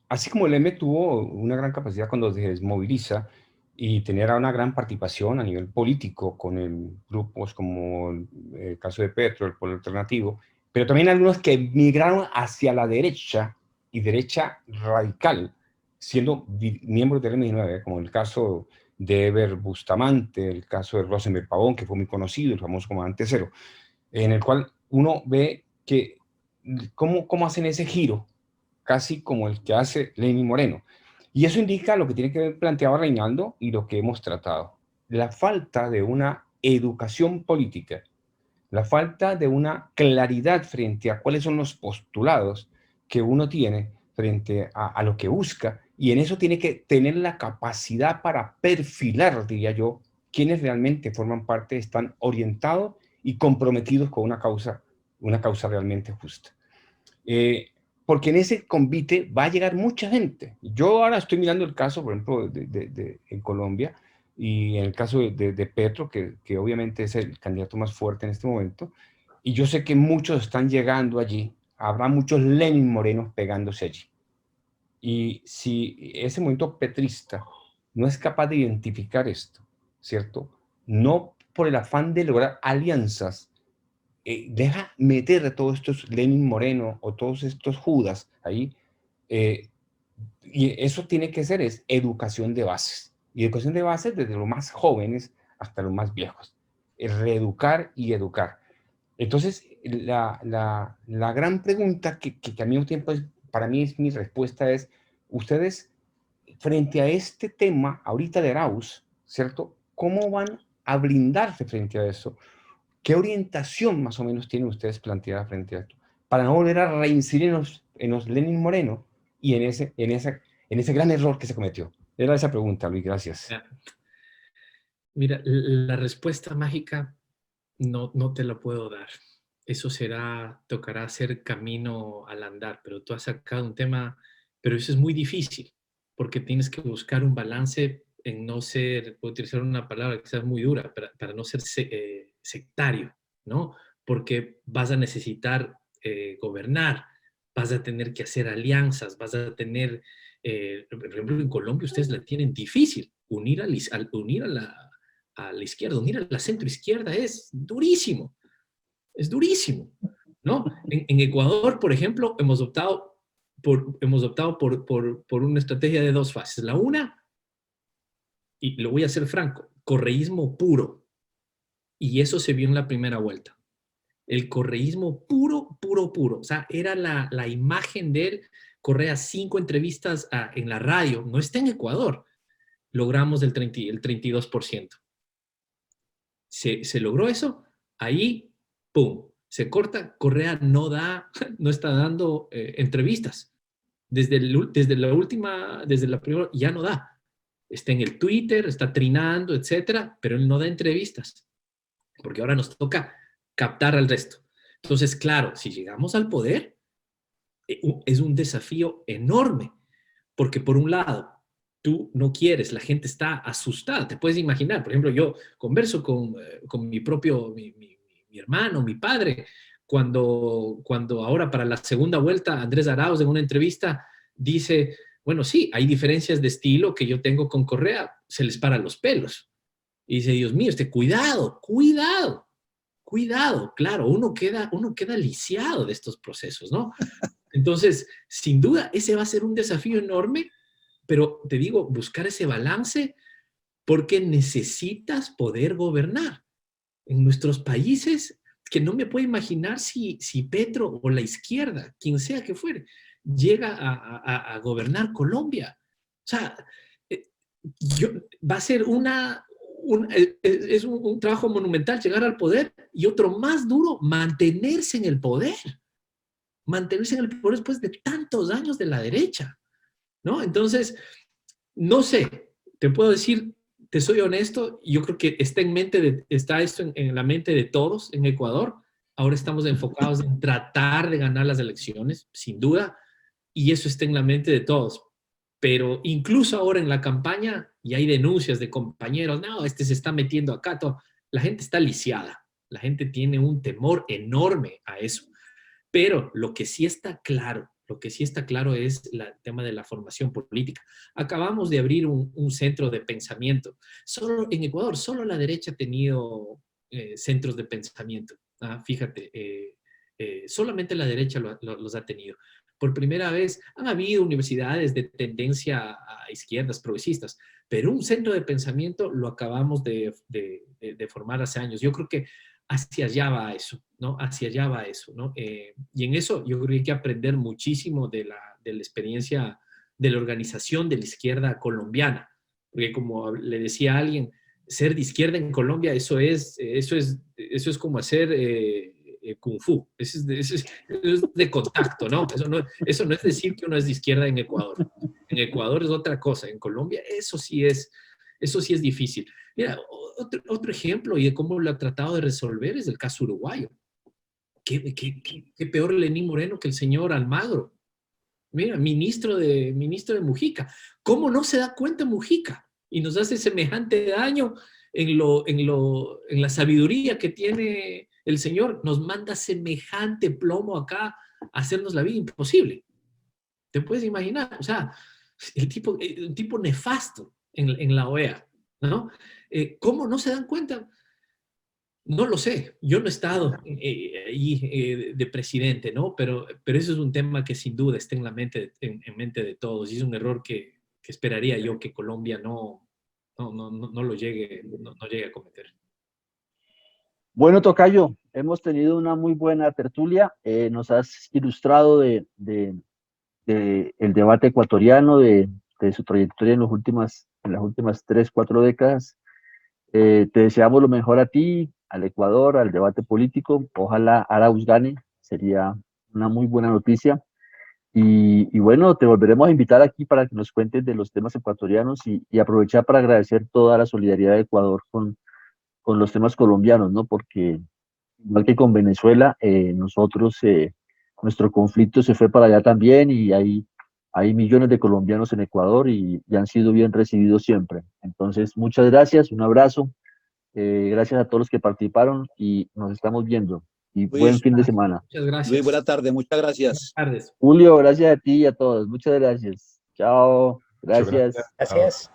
Así como el M tuvo una gran capacidad cuando se desmoviliza y tenía una gran participación a nivel político con grupos como el caso de Petro, el Polo Alternativo, pero también algunos que migraron hacia la derecha y derecha radical, siendo miembros del M19, como el caso de Eber Bustamante, el caso de Rosenberg Pavón, que fue muy conocido, el famoso comandante cero, en el cual uno ve cómo hacen ese giro, casi como el que hace Lenín Moreno. Y eso indica lo que tiene que ver planteado Reinaldo y lo que hemos tratado. La falta de una educación política, la falta de una claridad frente a cuáles son los postulados que uno tiene frente a lo que busca, y en eso tiene que tener la capacidad para perfilar, diría yo, quienes realmente forman parte, están orientados y comprometidos con una causa realmente justa. Porque en ese convite va a llegar mucha gente. Yo ahora estoy mirando el caso, por ejemplo, en Colombia, y en el caso de Petro, que obviamente es el candidato más fuerte en este momento, y yo sé que muchos están llegando allí, habrá muchos Lenin morenos pegándose allí. Y si ese movimiento petrista no es capaz de identificar esto, ¿cierto? No por el afán de lograr alianzas, deja meter a todos estos Lenin Moreno o todos estos Judas ahí, y eso tiene que ser es educación de bases. Y educación de bases desde los más jóvenes hasta los más viejos. Es reeducar y educar. Entonces, la gran pregunta que al mismo tiempo para mí es mi respuesta es, ustedes, frente a este tema, ahorita de Arauz, ¿cierto? ¿Cómo van a blindarse frente a eso? ¿Qué orientación más o menos tienen ustedes planteada frente a esto? Para no volver a reincidir en los Lenin Moreno y en ese gran error que se cometió. Era esa pregunta, Luis, gracias. Mira, la respuesta mágica no te la puedo dar. Eso tocará hacer camino al andar, pero tú has sacado un tema, pero eso es muy difícil, porque tienes que buscar un balance en no ser, puedo utilizar una palabra que sea muy dura, para no ser sectario, ¿no? Porque vas a necesitar gobernar, vas a tener que hacer alianzas, vas a tener, por ejemplo, en Colombia ustedes la tienen difícil, unir a la izquierda, unir a la centro izquierda es durísimo. Es durísimo, ¿no? En Ecuador, por ejemplo, hemos optado por una estrategia de dos fases. La una, y lo voy a ser franco, correísmo puro. Y eso se vio en la primera vuelta. El correísmo puro, puro, puro. O sea, era la imagen de él. Correa 5 entrevistas en la radio. No está en Ecuador. Logramos el 32%. Se logró eso. Ahí, ¡pum! Se corta, Correa no está dando entrevistas. Desde la primera, ya no da. Está en el Twitter, está trinando, etcétera, pero él no da entrevistas, porque ahora nos toca captar al resto. Entonces, claro, si llegamos al poder, es un desafío enorme, porque por un lado, tú no quieres, la gente está asustada, te puedes imaginar. Por ejemplo, yo converso con mi hermano, mi padre, cuando ahora para la segunda vuelta Andrés Arauz en una entrevista dice, bueno, sí, hay diferencias de estilo que yo tengo con Correa, se les paran los pelos. Y dice, Dios mío, cuidado, cuidado, cuidado. Claro, uno queda lisiado de estos procesos, ¿no? Entonces, sin duda, ese va a ser un desafío enorme, pero te digo, buscar ese balance porque necesitas poder gobernar. En nuestros países, que no me puedo imaginar si Petro o la izquierda, quien sea que fuere, llega a gobernar Colombia. O sea, va a ser es un trabajo monumental llegar al poder y otro más duro, mantenerse en el poder. Mantenerse en el poder después de tantos años de la derecha, ¿no? Entonces, no sé, te puedo decir, te soy honesto, yo creo que está esto en la mente de todos en Ecuador. Ahora estamos enfocados en tratar de ganar las elecciones, sin duda, y eso está en la mente de todos. Pero incluso ahora en la campaña, y hay denuncias de compañeros, no, se está metiendo acá, todo. La gente está lisiada, la gente tiene un temor enorme a eso. Pero lo que sí está claro es el tema de la formación política. Acabamos de abrir un centro de pensamiento. Solo en Ecuador, solo la derecha ha tenido centros de pensamiento. Fíjate, solamente la derecha los ha tenido. Por primera vez han habido universidades de tendencia a izquierdas, progresistas, pero un centro de pensamiento lo acabamos de formar hace años. Yo creo que hacia allá va eso, ¿no? Hacia allá va eso, ¿no? Y en eso yo creo que hay que aprender muchísimo de la experiencia de la organización de la izquierda colombiana. Porque como le decía a alguien, ser de izquierda en Colombia, eso es como hacer kung fu, eso es de contacto, ¿no? Eso no es decir que uno es de izquierda en Ecuador. En Ecuador es otra cosa, en Colombia eso sí es difícil. Mira, otro ejemplo y de cómo lo ha tratado de resolver es el caso uruguayo. ¿Qué peor Lenín Moreno que el señor Almagro? Mira, ministro de Mujica. ¿Cómo no se da cuenta Mujica? Y nos hace semejante daño en la sabiduría que tiene el señor. Nos manda semejante plomo acá a hacernos la vida imposible. ¿Te puedes imaginar? O sea, un tipo nefasto en la OEA, ¿no? ¿Cómo no se dan cuenta? No lo sé, yo no he estado ahí de presidente, ¿no? Pero eso es un tema que sin duda está en la mente, en mente de todos, y es un error que esperaría yo que Colombia no lo llegue a cometer. Bueno, tocayo, hemos tenido una muy buena tertulia, nos has ilustrado de el debate ecuatoriano, de su trayectoria en las últimas 3, 4 décadas. Te deseamos lo mejor a ti, al Ecuador, al debate político. Ojalá Arauz gane, sería una muy buena noticia. Y bueno, te volveremos a invitar aquí para que nos cuentes de los temas ecuatorianos y aprovechar para agradecer toda la solidaridad de Ecuador con los temas colombianos, ¿no? Porque igual que con Venezuela, nosotros, nuestro conflicto se fue para allá también y hay millones de colombianos en Ecuador y han sido bien recibidos siempre. Entonces, muchas gracias, un abrazo. Gracias a todos los que participaron y nos estamos viendo. Y buen fin de semana. Muchas gracias. Luis, buena tarde, muchas gracias. Buenas tardes. Julio, gracias a ti y a todos. Muchas gracias. Chao. Gracias. Gracias.